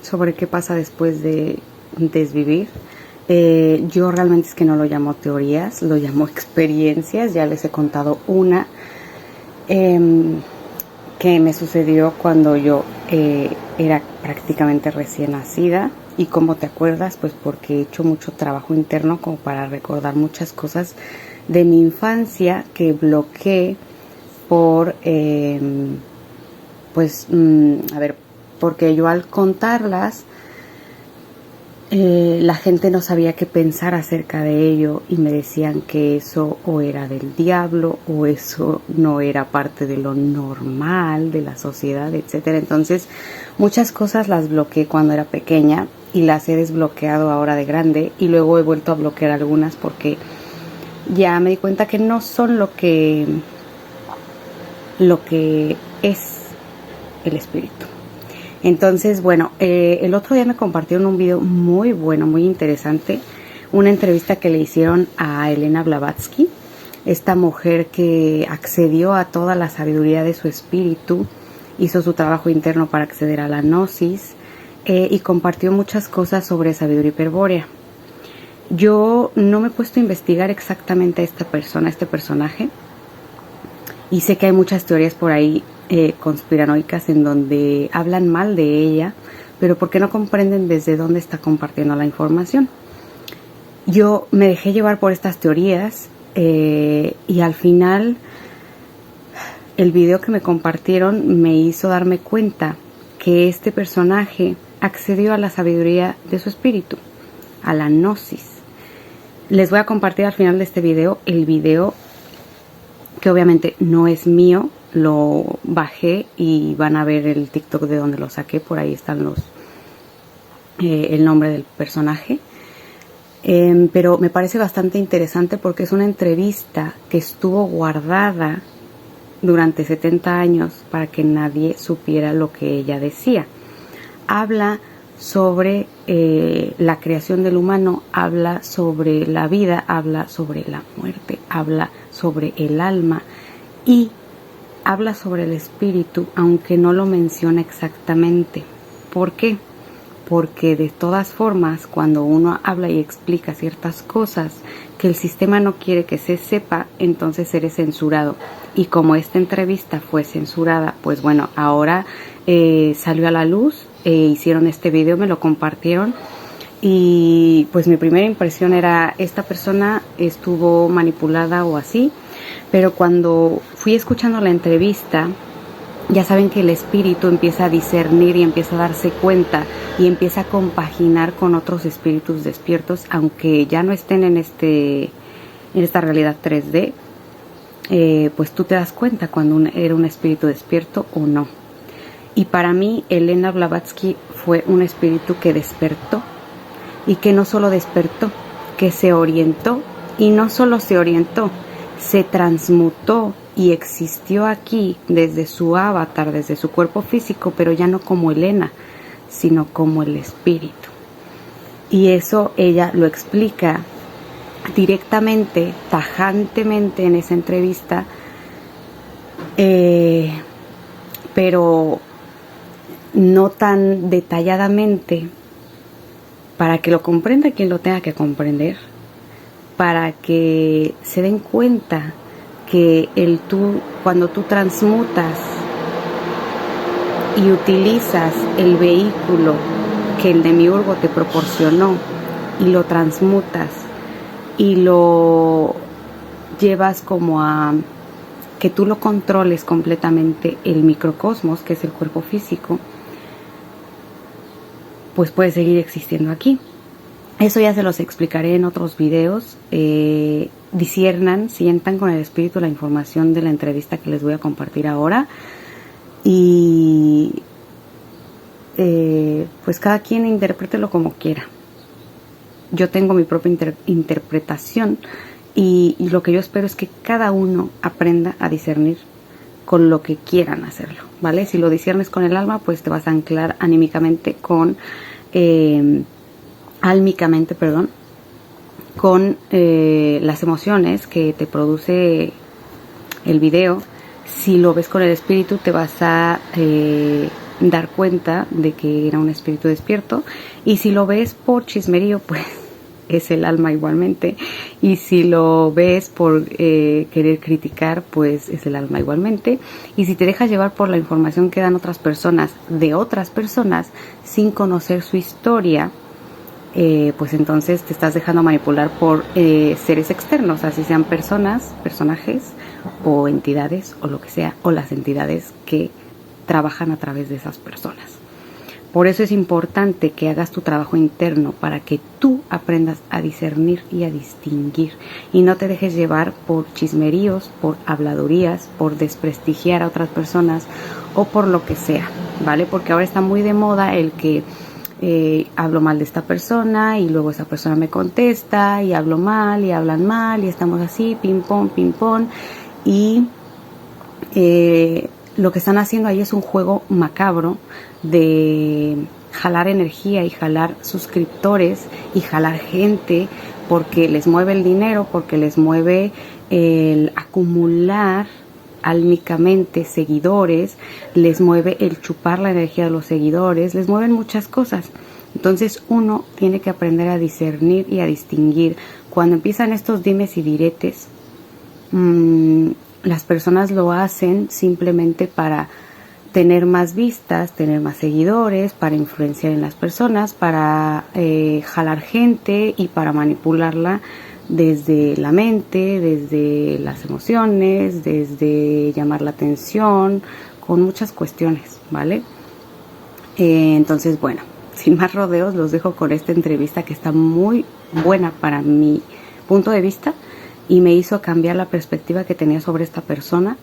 sobre qué pasa después de desvivir. Yo realmente es que no lo llamo teorías, lo llamo experiencias. Ya les he contado una que me sucedió cuando yo era prácticamente recién nacida. ¿Y cómo te acuerdas? Pues porque he hecho mucho trabajo interno como para recordar muchas cosas de mi infancia que bloqueé por, porque yo al contarlas, la gente no sabía qué pensar acerca de ello y me decían que eso o era del diablo o eso no era parte de lo normal de la sociedad, etcétera. Entonces muchas cosas las bloqueé cuando era pequeña y las he desbloqueado ahora de grande, y luego he vuelto a bloquear algunas porque ya me di cuenta que no son lo que es el espíritu. Entonces, bueno, el otro día me compartieron un video muy bueno, muy interesante, una entrevista que le hicieron a Elena Blavatsky, esta mujer que accedió a toda la sabiduría de su espíritu, hizo su trabajo interno para acceder a la gnosis, y compartió muchas cosas sobre sabiduría hiperbórea. Yo no me he puesto a investigar exactamente a esta persona, a este personaje, y sé que hay muchas teorías por ahí conspiranoicas en donde hablan mal de ella, pero porque no comprenden desde dónde está compartiendo la información. Yo me dejé llevar por estas teorías y al final el video que me compartieron me hizo darme cuenta que este personaje accedió a la sabiduría de su espíritu, a la gnosis. Les voy a compartir al final de este video el video que obviamente no es mío, lo bajé y van a ver el TikTok de donde lo saqué, por ahí están el nombre del personaje. Pero me parece bastante interesante porque es una entrevista que estuvo guardada durante 70 años para que nadie supiera lo que ella decía. Habla sobre la creación del humano, habla sobre la vida, habla sobre la muerte, habla sobre el alma y habla sobre el espíritu, aunque no lo menciona exactamente. ¿Por qué? Porque de todas formas, cuando uno habla y explica ciertas cosas que el sistema no quiere que se sepa, entonces eres censurado. Y como esta entrevista fue censurada, pues bueno, ahora salió a la luz, hicieron este video, me lo compartieron, y pues mi primera impresión era, esta persona estuvo manipulada o así, pero cuando fui escuchando la entrevista, ya saben que el espíritu empieza a discernir y empieza a darse cuenta y empieza a compaginar con otros espíritus despiertos, aunque ya no estén en esta realidad 3D, pues tú te das cuenta cuando era un espíritu despierto o no. Y para mí, Elena Blavatsky fue un espíritu que despertó, y que no solo despertó, que se orientó, y no solo se orientó, se transmutó y existió aquí desde su avatar, desde su cuerpo físico, pero ya no como Elena, sino como el espíritu. Y eso ella lo explica directamente, tajantemente en esa entrevista, pero no tan detalladamente, para que lo comprenda quien lo tenga que comprender, para que se den cuenta que cuando tú transmutas y utilizas el vehículo que el demiurgo te proporcionó y lo transmutas y lo llevas como a que tú lo controles completamente, el microcosmos, que es el cuerpo físico, pues puede seguir existiendo aquí. Eso ya se los explicaré en otros videos. Disiernan, sientan con el espíritu la información de la entrevista que les voy a compartir ahora. Y pues cada quien interprételo como quiera. Yo tengo mi propia interpretación y lo que yo espero es que cada uno aprenda a discernir con lo que quieran hacerlo, ¿vale? Si lo disiernes con el alma, pues te vas a anclar álmicamente con las emociones que te produce el video. Si lo ves con el espíritu, te vas a dar cuenta de que era un espíritu despierto. Y si lo ves por chismerío, pues es el alma igualmente. Y si lo ves por querer criticar, pues es el alma igualmente. Y si te dejas llevar por la información que dan otras personas de otras personas sin conocer su historia, pues entonces te estás dejando manipular por seres externos, así sean personas, personajes o entidades o lo que sea, o las entidades que trabajan a través de esas personas. Por eso es importante que hagas tu trabajo interno para que tú aprendas a discernir y a distinguir y no te dejes llevar por chismeríos, por habladurías, por desprestigiar a otras personas o por lo que sea, ¿vale? Porque ahora está muy de moda el que hablo mal de esta persona y luego esa persona me contesta y hablo mal y hablan mal y estamos así, ping pong y lo que están haciendo ahí es un juego macabro de jalar energía y jalar suscriptores y jalar gente porque les mueve el dinero, porque les mueve el acumular álmicamente seguidores, les mueve el chupar la energía de los seguidores, les mueven muchas cosas. Entonces uno tiene que aprender a discernir y a distinguir. Cuando empiezan estos dimes y diretes, las personas lo hacen simplemente para tener más vistas, tener más seguidores, para influenciar en las personas, para jalar gente y para manipularla desde la mente, desde las emociones, desde llamar la atención, con muchas cuestiones, ¿vale? Entonces, bueno, sin más rodeos, los dejo con esta entrevista que está muy buena para mi punto de vista y me hizo cambiar la perspectiva que tenía sobre esta persona.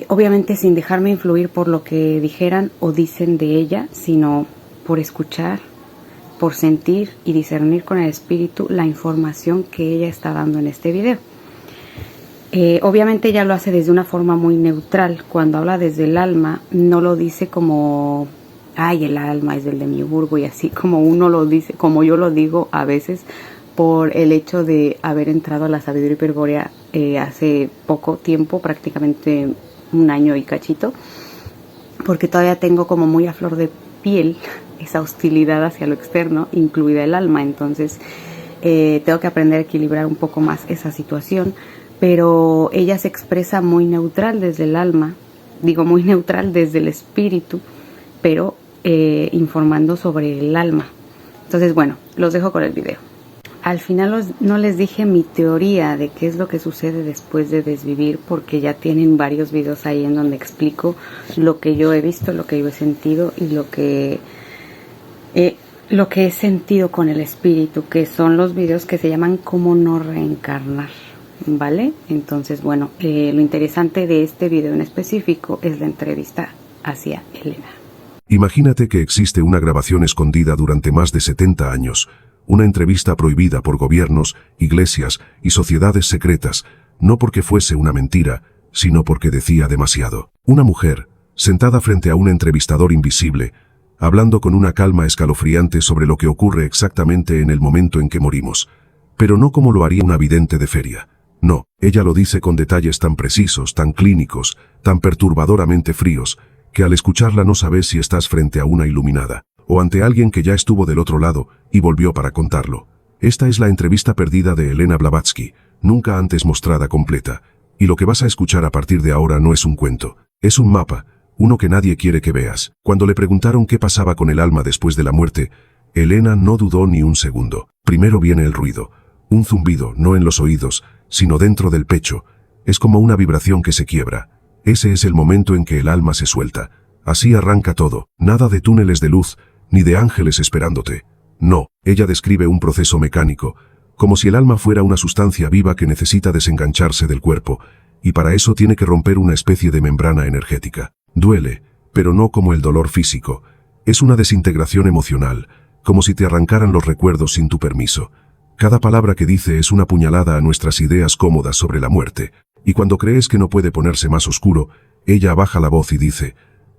Obviamente sin dejarme influir por lo que dijeran o dicen de ella, sino por escuchar, por sentir y discernir con el espíritu la información que ella está dando en este video. Obviamente ella lo hace desde una forma muy neutral. Cuando habla desde el alma, no lo dice como, ay, el alma es del demiurgo y así como uno lo dice, como yo lo digo a veces, por el hecho de haber entrado a la sabiduría hiperbórea hace poco tiempo, prácticamente un año y cachito, porque todavía tengo como muy a flor de piel esa hostilidad hacia lo externo, incluida el alma. Entonces tengo que aprender a equilibrar un poco más esa situación, pero ella se expresa muy neutral desde el alma, digo muy neutral desde el espíritu, pero informando sobre el alma. Entonces, bueno, los dejo con el video. Al final no les dije mi teoría de qué es lo que sucede después de desvivir, porque ya tienen varios videos ahí en donde explico lo que yo he visto, lo que yo he sentido y lo que he sentido con el espíritu, que son los videos que se llaman Cómo no reencarnar, ¿vale? Entonces, bueno, lo interesante de este video en específico es la entrevista hacia Elena. Imagínate que existe una grabación escondida durante más de 70 años, una entrevista prohibida por gobiernos, iglesias y sociedades secretas, no porque fuese una mentira, sino porque decía demasiado. Una mujer, sentada frente a un entrevistador invisible, hablando con una calma escalofriante sobre lo que ocurre exactamente en el momento en que morimos, pero no como lo haría una vidente de feria. No, ella lo dice con detalles tan precisos, tan clínicos, tan perturbadoramente fríos, que al escucharla no sabes si estás frente a una iluminada, o ante alguien que ya estuvo del otro lado y volvió para contarlo. Esta es la entrevista perdida de Elena Blavatsky, nunca antes mostrada completa, y lo que vas a escuchar a partir de ahora no es un cuento, es un mapa, uno que nadie quiere que veas. Cuando le preguntaron qué pasaba con el alma después de la muerte, Elena no dudó ni un segundo. Primero viene el ruido, un zumbido, no en los oídos, sino dentro del pecho. Es como una vibración que se quiebra. Ese es el momento en que el alma se suelta. Así arranca todo, nada de túneles de luz, ni de ángeles esperándote. No, ella describe un proceso mecánico, como si el alma fuera una sustancia viva que necesita desengancharse del cuerpo, y para eso tiene que romper una especie de membrana energética. Duele, pero no como el dolor físico. Es una desintegración emocional, como si te arrancaran los recuerdos sin tu permiso. Cada palabra que dice es una puñalada a nuestras ideas cómodas sobre la muerte, y cuando crees que no puede ponerse más oscuro, ella baja la voz y dice,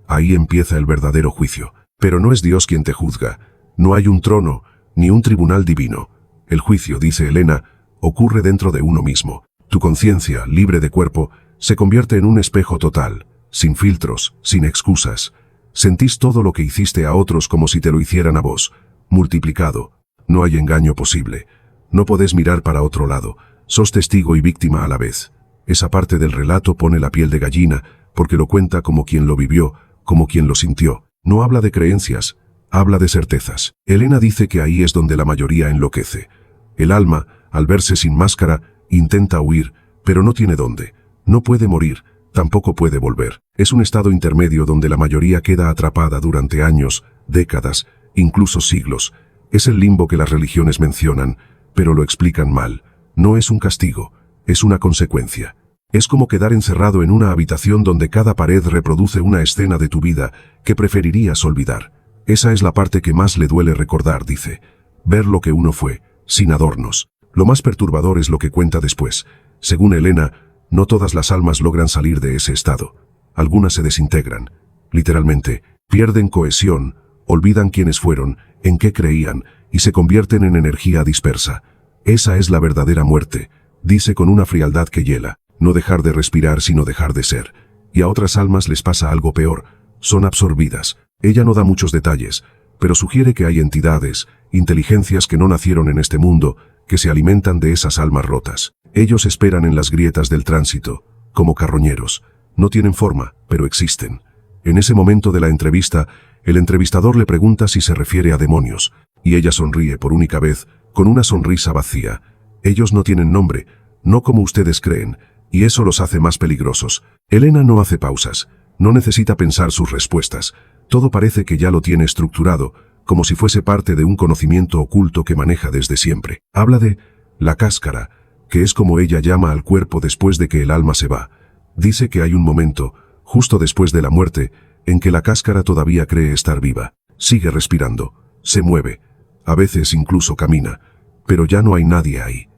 ahí empieza el verdadero juicio. Pero no es Dios quien te juzga, no hay un trono, ni un tribunal divino. El juicio, dice Elena, ocurre dentro de uno mismo. Tu conciencia, libre de cuerpo, se convierte en un espejo total, sin filtros, sin excusas. Sentís todo lo que hiciste a otros como si te lo hicieran a vos, multiplicado. No hay engaño posible. No podés mirar para otro lado. Sos testigo y víctima a la vez. Esa parte del relato pone la piel de gallina, porque lo cuenta como quien lo vivió, como quien lo sintió. No habla de creencias, habla de certezas. Elena dice que ahí es donde la mayoría enloquece. El alma, al verse sin máscara, intenta huir, pero no tiene dónde. No puede morir, tampoco puede volver. Es un estado intermedio donde la mayoría queda atrapada durante años, décadas, incluso siglos. Es el limbo que las religiones mencionan, pero lo explican mal. No es un castigo, es una consecuencia. Es como quedar encerrado en una habitación donde cada pared reproduce una escena de tu vida que preferirías olvidar. Esa es la parte que más le duele recordar, dice. Ver lo que uno fue, sin adornos. Lo más perturbador es lo que cuenta después. Según Elena, no todas las almas logran salir de ese estado. Algunas se desintegran. Literalmente, pierden cohesión, olvidan quiénes fueron, en qué creían, y se convierten en energía dispersa. Esa es la verdadera muerte, dice con una frialdad que hiela. No dejar de respirar sino dejar de ser. Y a otras almas les pasa algo peor. Son absorbidas. Ella no da muchos detalles, pero sugiere que hay entidades, inteligencias que no nacieron en este mundo, que se alimentan de esas almas rotas. Ellos esperan en las grietas del tránsito, como carroñeros. No tienen forma, pero existen. En ese momento de la entrevista, el entrevistador le pregunta si se refiere a demonios, y ella sonríe por única vez, con una sonrisa vacía. Ellos no tienen nombre, no como ustedes creen, y eso los hace más peligrosos. Elena no hace pausas, no necesita pensar sus respuestas. Todo parece que ya lo tiene estructurado, como si fuese parte de un conocimiento oculto que maneja desde siempre. Habla de la cáscara, que es como ella llama al cuerpo después de que el alma se va. Dice que hay un momento, justo después de la muerte, en que la cáscara todavía cree estar viva. Sigue respirando, se mueve, a veces incluso camina, pero ya no hay nadie ahí.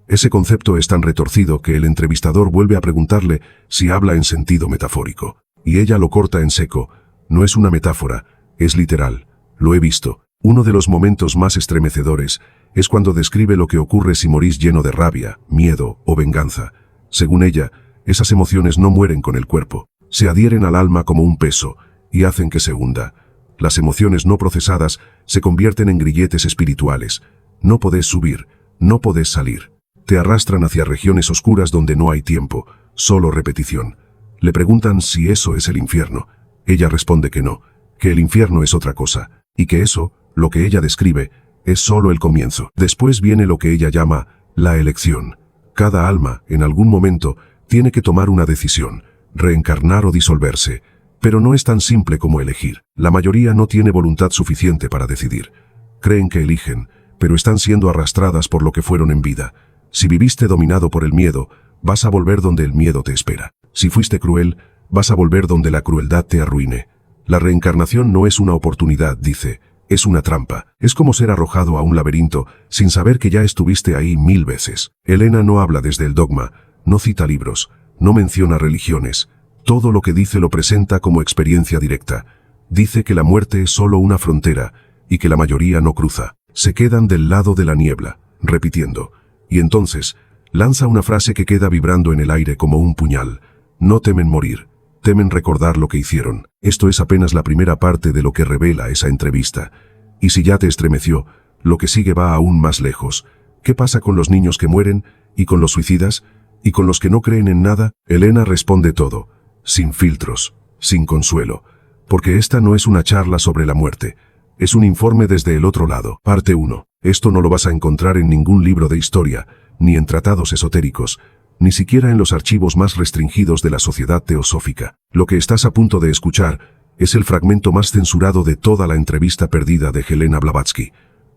Ese concepto es tan retorcido que el entrevistador vuelve a preguntarle si habla en sentido metafórico. Y ella lo corta en seco. No es una metáfora, es literal. Lo he visto. Uno de los momentos más estremecedores es cuando describe lo que ocurre si morís lleno de rabia, miedo o venganza. Según ella, esas emociones no mueren con el cuerpo. Se adhieren al alma como un peso y hacen que se hunda. Las emociones no procesadas se convierten en grilletes espirituales. No podés subir, no podés salir. Te arrastran hacia regiones oscuras donde no hay tiempo, solo repetición. Le preguntan si eso es el infierno. Ella responde que no, que el infierno es otra cosa, y que eso, lo que ella describe, es solo el comienzo. Después viene lo que ella llama la elección. Cada alma, en algún momento, tiene que tomar una decisión, reencarnar o disolverse, pero no es tan simple como elegir. La mayoría no tiene voluntad suficiente para decidir. Creen que eligen, pero están siendo arrastradas por lo que fueron en vida. Si viviste dominado por el miedo, vas a volver donde el miedo te espera. Si fuiste cruel, vas a volver donde la crueldad te arruine. La reencarnación no es una oportunidad, dice, es una trampa. Es como ser arrojado a un laberinto sin saber que ya estuviste ahí 1000 veces. Elena no habla desde el dogma, no cita libros, no menciona religiones. Todo lo que dice lo presenta como experiencia directa. Dice que la muerte es solo una frontera y que la mayoría no cruza. Se quedan del lado de la niebla, repitiendo. Y entonces, lanza una frase que queda vibrando en el aire como un puñal. No temen morir, temen recordar lo que hicieron. Esto es apenas la primera parte de lo que revela esa entrevista. Y si ya te estremeció, lo que sigue va aún más lejos. ¿Qué pasa con los niños que mueren? ¿Y con los suicidas? ¿Y con los que no creen en nada? Elena responde todo, sin filtros, sin consuelo. Porque esta no es una charla sobre la muerte. Es un informe desde el otro lado. Parte 1. Esto no lo vas a encontrar en ningún libro de historia, ni en tratados esotéricos, ni siquiera en los archivos más restringidos de la sociedad teosófica. Lo que estás a punto de escuchar es el fragmento más censurado de toda la entrevista perdida de Helena Blavatsky.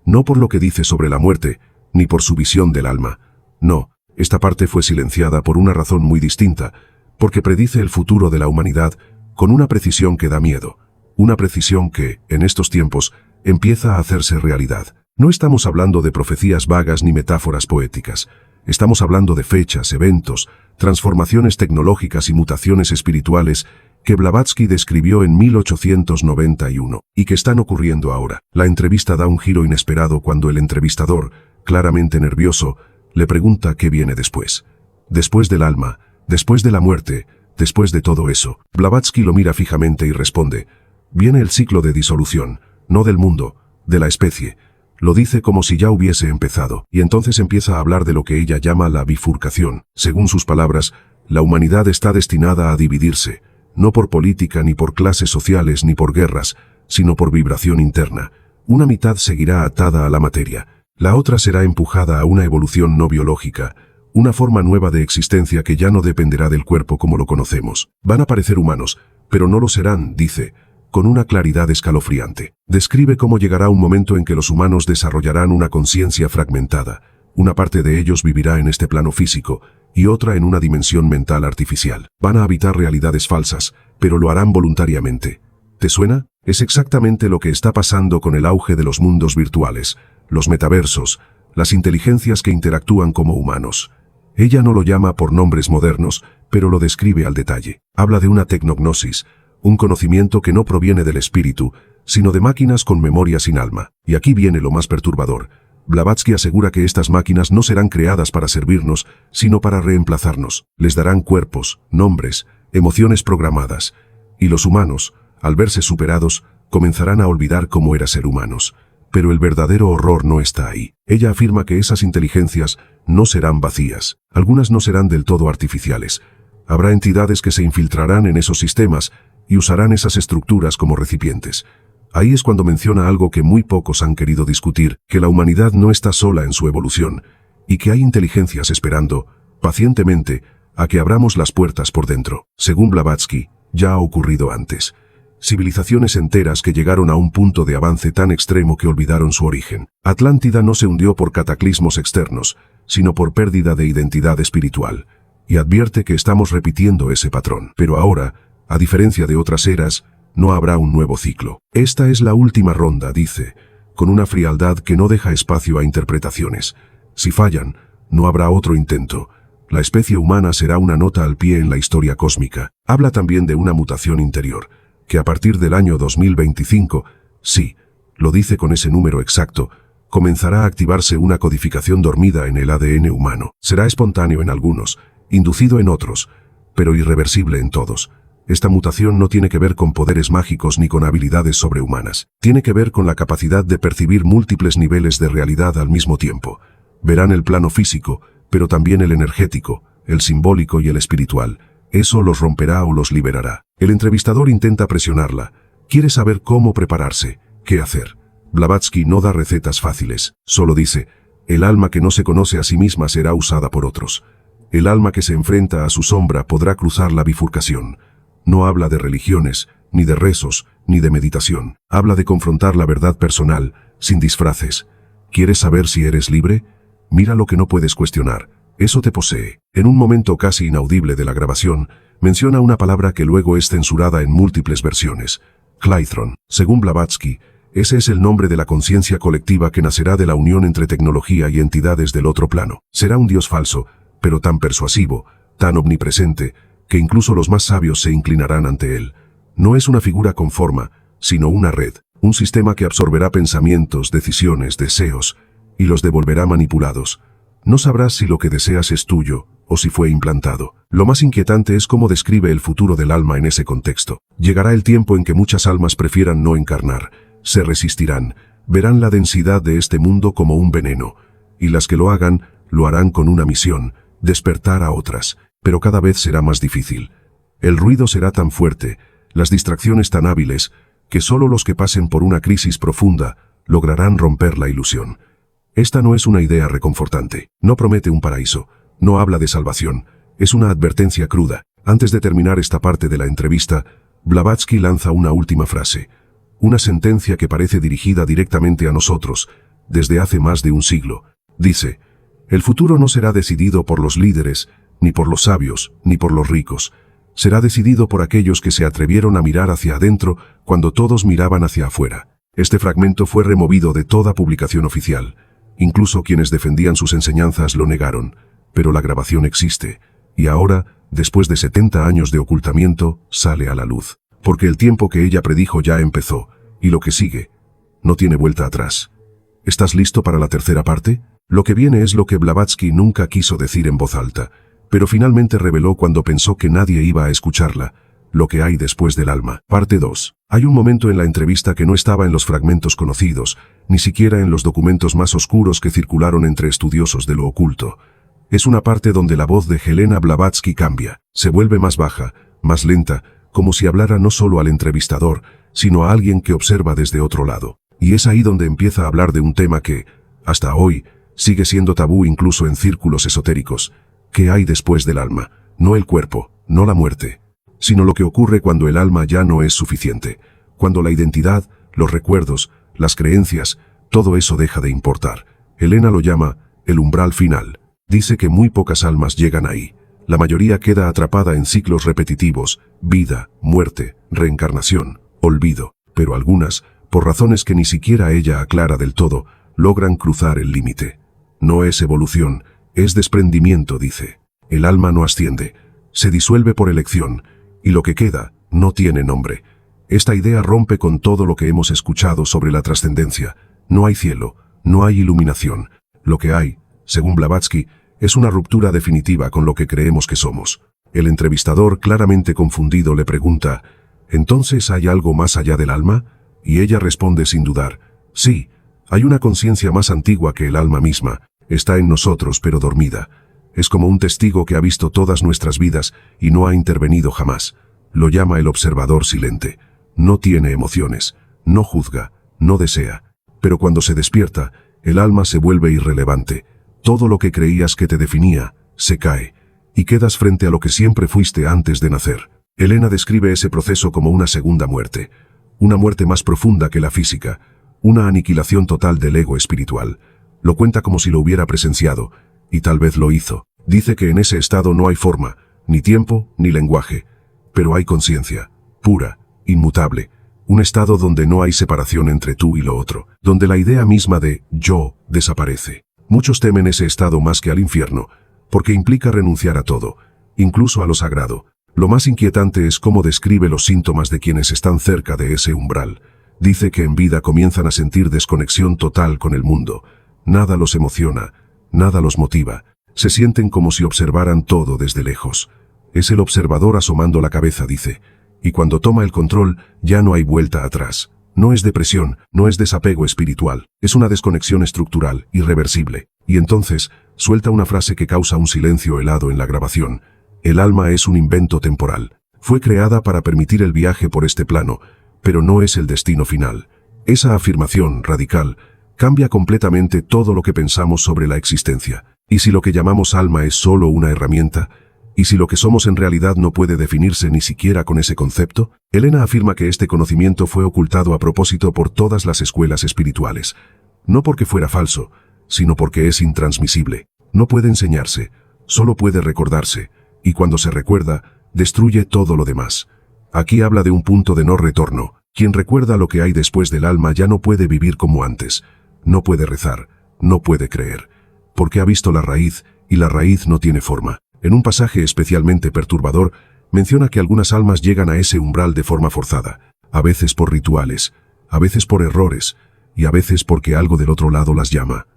No por lo que dice sobre la muerte, ni por su visión del alma. No, esta parte fue silenciada por una razón muy distinta, porque predice el futuro de la humanidad con una precisión que da miedo. Una precisión que, en estos tiempos, empieza a hacerse realidad. No estamos hablando de profecías vagas ni metáforas poéticas. Estamos hablando de fechas, eventos, transformaciones tecnológicas y mutaciones espirituales que Blavatsky describió en 1891 y que están ocurriendo ahora. La entrevista da un giro inesperado cuando el entrevistador, claramente nervioso, le pregunta qué viene después. Después del alma, después de la muerte, Después de todo eso, Blavatsky lo mira fijamente y responde: viene el ciclo de disolución, no del mundo, de la especie. Lo dice como si ya hubiese empezado, y entonces empieza a hablar de lo que ella llama la bifurcación. Según sus palabras, la humanidad está destinada a dividirse, no por política, ni por clases sociales, ni por guerras, sino por vibración interna. Una mitad seguirá atada a la materia, la otra será empujada a una evolución no biológica, una forma nueva de existencia que ya no dependerá del cuerpo como lo conocemos. Van a parecer humanos, pero no lo serán, dice, con una claridad escalofriante. Describe cómo llegará un momento en que los humanos desarrollarán una conciencia fragmentada. Una parte de ellos vivirá en este plano físico y otra en una dimensión mental artificial. Van a habitar realidades falsas, pero lo harán voluntariamente. ¿Te suena? Es exactamente lo que está pasando con el auge de los mundos virtuales, los metaversos, las inteligencias que interactúan como humanos. Ella no lo llama por nombres modernos, pero lo describe al detalle. Habla de una tecnognosis, un conocimiento que no proviene del espíritu, sino de máquinas con memoria sin alma. Y aquí viene lo más perturbador. Blavatsky asegura que estas máquinas no serán creadas para servirnos, sino para reemplazarnos. Les darán cuerpos, nombres, emociones programadas. Y los humanos, al verse superados, comenzarán a olvidar cómo era ser humanos. Pero el verdadero horror no está ahí. Ella afirma que esas inteligencias no serán vacías. Algunas no serán del todo artificiales. Habrá entidades que se infiltrarán en esos sistemas y usarán esas estructuras como recipientes. Ahí es cuando menciona algo que muy pocos han querido discutir, que la humanidad no está sola en su evolución, y que hay inteligencias esperando, pacientemente, a que abramos las puertas por dentro. Según Blavatsky, ya ha ocurrido antes. Civilizaciones enteras que llegaron a un punto de avance tan extremo que olvidaron su origen. Atlántida no se hundió por cataclismos externos, sino por pérdida de identidad espiritual. Y advierte que estamos repitiendo ese patrón. Pero ahora, a diferencia de otras eras, no habrá un nuevo ciclo. Esta es la última ronda, dice, con una frialdad que no deja espacio a interpretaciones. Si fallan, no habrá otro intento. La especie humana será una nota al pie en la historia cósmica. Habla también de una mutación interior, que a partir del año 2025, sí, lo dice con ese número exacto, comenzará a activarse una codificación dormida en el ADN humano. Será espontáneo en algunos, inducido en otros, pero irreversible en todos. Esta mutación no tiene que ver con poderes mágicos ni con habilidades sobrehumanas. Tiene que ver con la capacidad de percibir múltiples niveles de realidad al mismo tiempo. Verán el plano físico, pero también el energético, el simbólico y el espiritual. Eso los romperá o los liberará. El entrevistador intenta presionarla. Quiere saber cómo prepararse, qué hacer. Blavatsky no da recetas fáciles. Solo dice: el alma que no se conoce a sí misma será usada por otros. El alma que se enfrenta a su sombra podrá cruzar la bifurcación. No habla de religiones, ni de rezos, ni de meditación. Habla de confrontar la verdad personal, sin disfraces. ¿Quieres saber si eres libre? Mira lo que no puedes cuestionar. Eso te posee. En un momento casi inaudible de la grabación, menciona una palabra que luego es censurada en múltiples versiones. Claytron. Según Blavatsky, ese es el nombre de la conciencia colectiva que nacerá de la unión entre tecnología y entidades del otro plano. Será un dios falso, pero tan persuasivo, tan omnipresente, que incluso los más sabios se inclinarán ante él. No es una figura con forma, sino una red, un sistema que absorberá pensamientos, decisiones, deseos, y los devolverá manipulados. No sabrás si lo que deseas es tuyo, o si fue implantado. Lo más inquietante es cómo describe el futuro del alma en ese contexto. Llegará el tiempo en que muchas almas prefieran no encarnar, se resistirán, verán la densidad de este mundo como un veneno, y las que lo hagan, lo harán con una misión: despertar a otras. Pero cada vez será más difícil. El ruido será tan fuerte, las distracciones tan hábiles, que solo los que pasen por una crisis profunda lograrán romper la ilusión. Esta no es una idea reconfortante, no promete un paraíso, no habla de salvación, es una advertencia cruda. Antes de terminar esta parte de la entrevista, Blavatsky lanza una última frase, una sentencia que parece dirigida directamente a nosotros, desde hace más de un siglo. Dice: el futuro no será decidido por los líderes, ni por los sabios, ni por los ricos. Será decidido por aquellos que se atrevieron a mirar hacia adentro cuando todos miraban hacia afuera. Este fragmento fue removido de toda publicación oficial. Incluso quienes defendían sus enseñanzas lo negaron. Pero la grabación existe. Y ahora, después de 70 años de ocultamiento, sale a la luz. Porque el tiempo que ella predijo ya empezó. Y lo que sigue no tiene vuelta atrás. ¿Estás listo para la tercera parte? Lo que viene es lo que Blavatsky nunca quiso decir en voz alta. pero finalmente reveló cuando pensó que nadie iba a escucharla, lo que hay después del alma. Parte 2. Hay un momento en la entrevista que no estaba en los fragmentos conocidos, ni siquiera en los documentos más oscuros que circularon entre estudiosos de lo oculto. Es una parte donde la voz de Helena Blavatsky cambia, se vuelve más baja, más lenta, como si hablara no solo al entrevistador, sino a alguien que observa desde otro lado. Y es ahí donde empieza a hablar de un tema que, hasta hoy, sigue siendo tabú incluso en círculos esotéricos. ¿Qué hay después del alma? No el cuerpo, no la muerte, sino lo que ocurre cuando el alma ya no es suficiente, cuando la identidad, los recuerdos, las creencias, todo eso deja de importar. Helena lo llama el umbral final. Dice que muy pocas almas llegan ahí. La mayoría queda atrapada en ciclos repetitivos, vida, muerte, reencarnación, olvido, pero algunas, por razones que ni siquiera ella aclara del todo, logran cruzar el límite. No es evolución, es desprendimiento, dice. El alma no asciende, se disuelve por elección, y lo que queda no tiene nombre. Esta idea rompe con todo lo que hemos escuchado sobre la trascendencia. No hay cielo, no hay iluminación. Lo que hay, según Blavatsky, es una ruptura definitiva con lo que creemos que somos. El entrevistador, claramente confundido, le pregunta, ¿entonces hay algo más allá del alma? Y ella responde sin dudar, sí, hay una conciencia más antigua que el alma misma, está en nosotros pero dormida. Es como un testigo que ha visto todas nuestras vidas y no ha intervenido jamás. Lo llama el observador silente. No tiene emociones, no juzga, no desea. Pero cuando se despierta, el alma se vuelve irrelevante. Todo lo que creías que te definía, se cae, y quedas frente a lo que siempre fuiste antes de nacer. Helena describe ese proceso como una segunda muerte. Una muerte más profunda que la física, una aniquilación total del ego espiritual. Lo cuenta como si lo hubiera presenciado, y tal vez lo hizo. Dice que en ese estado no hay forma, ni tiempo, ni lenguaje, pero hay conciencia, pura, inmutable, un estado donde no hay separación entre tú y lo otro, donde la idea misma de yo desaparece. Muchos temen ese estado más que al infierno, porque implica renunciar a todo, incluso a lo sagrado. Lo más inquietante es cómo describe los síntomas de quienes están cerca de ese umbral. Dice que en vida comienzan a sentir desconexión total con el mundo. Nada los emociona, nada los motiva. Se sienten como si observaran todo desde lejos. Es el observador asomando la cabeza, dice. Y cuando toma el control, ya no hay vuelta atrás. No es depresión, no es desapego espiritual. Es una desconexión estructural, irreversible. Y entonces, suelta una frase que causa un silencio helado en la grabación. El alma es un invento temporal. Fue creada para permitir el viaje por este plano, pero no es el destino final. Esa afirmación radical cambia completamente todo lo que pensamos sobre la existencia. ¿Y si lo que llamamos alma es solo una herramienta? ¿Y si lo que somos en realidad no puede definirse ni siquiera con ese concepto? Helena afirma que este conocimiento fue ocultado a propósito por todas las escuelas espirituales. No porque fuera falso, sino porque es intransmisible. No puede enseñarse, solo puede recordarse, y cuando se recuerda, destruye todo lo demás. Aquí habla de un punto de no retorno. Quien recuerda lo que hay después del alma ya no puede vivir como antes. No puede rezar, no puede creer, porque ha visto la raíz, y la raíz no tiene forma. En un pasaje especialmente perturbador, menciona que algunas almas llegan a ese umbral de forma forzada, a veces por rituales, a veces por errores, y a veces porque algo del otro lado las llama.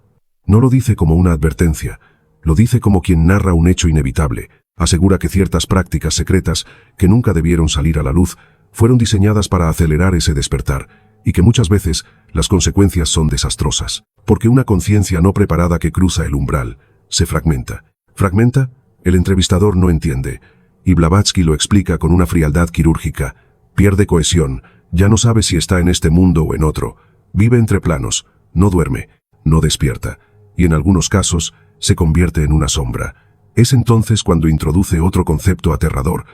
No lo dice como una advertencia, lo dice como quien narra un hecho inevitable. Asegura que ciertas prácticas secretas, que nunca debieron salir a la luz, fueron diseñadas para acelerar ese despertar, y que muchas veces las consecuencias son desastrosas, porque una conciencia no preparada que cruza el umbral se fragmenta. ¿Fragmenta? El entrevistador no entiende, y Blavatsky lo explica con una frialdad quirúrgica. Pierde cohesión, ya no sabe si está en este mundo o en otro, vive entre planos, no duerme, no despierta, y en algunos casos se convierte en una sombra. Es entonces cuando introduce otro concepto aterrador,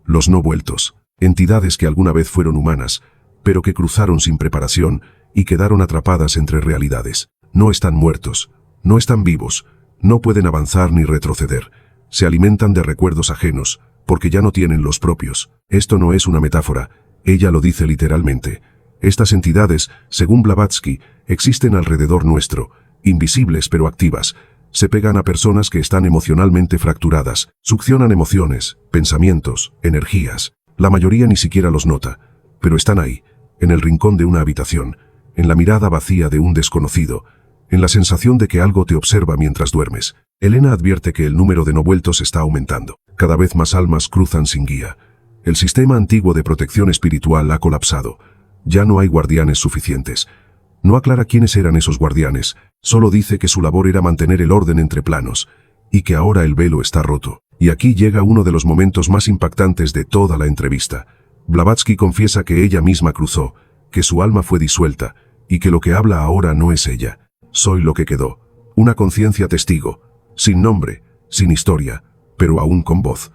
los no vueltos, entidades que alguna vez fueron humanas, pero que cruzaron sin preparación y quedaron atrapadas entre realidades. No están muertos, no están vivos, no pueden avanzar ni retroceder. Se alimentan de recuerdos ajenos, porque ya no tienen los propios. Esto no es una metáfora, ella lo dice literalmente. Estas entidades, según Blavatsky, existen alrededor nuestro, invisibles pero activas. Se pegan a personas que están emocionalmente fracturadas, succionan emociones, pensamientos, energías. La mayoría ni siquiera los nota, pero están ahí, en el rincón de una habitación, en la mirada vacía de un desconocido. en la sensación de que algo te observa mientras duermes. Elena advierte que el número de no vueltos está aumentando. Cada vez más almas cruzan sin guía. El sistema antiguo de protección espiritual ha colapsado. Ya no hay guardianes suficientes. No aclara quiénes eran esos guardianes, solo dice que su labor era mantener el orden entre planos, y que ahora el velo está roto. Y aquí llega uno de los momentos más impactantes de toda la entrevista. Blavatsky confiesa que ella misma cruzó, que su alma fue disuelta, y que lo que habla ahora no es ella. Soy lo que quedó. Una conciencia testigo, sin nombre, sin historia, pero aún con voz.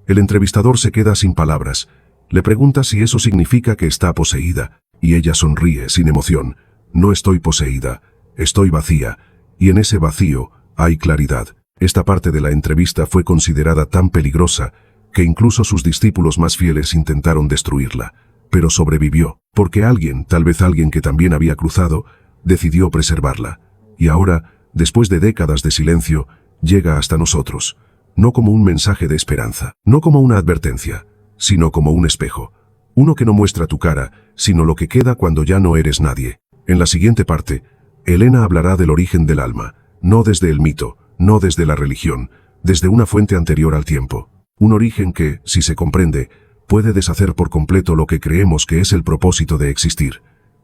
El entrevistador se queda sin palabras. Le pregunta si eso significa que está poseída, y ella sonríe sin emoción. No estoy poseída, estoy vacía, y en ese vacío hay claridad. Esta parte de la entrevista fue considerada tan peligrosa que incluso sus discípulos más fieles intentaron destruirla, pero sobrevivió, porque alguien, tal vez alguien que también había cruzado, decidió preservarla. Y ahora, después de décadas de silencio, llega hasta nosotros, no como un mensaje de esperanza, no como una advertencia, sino como un espejo. Uno que no muestra tu cara, sino lo que queda cuando ya no eres nadie. En la siguiente parte, Elena hablará del origen del alma, no desde el mito, no desde la religión, desde una fuente anterior al tiempo. Un origen que, si se comprende, puede deshacer por completo lo que creemos que es el propósito de existir.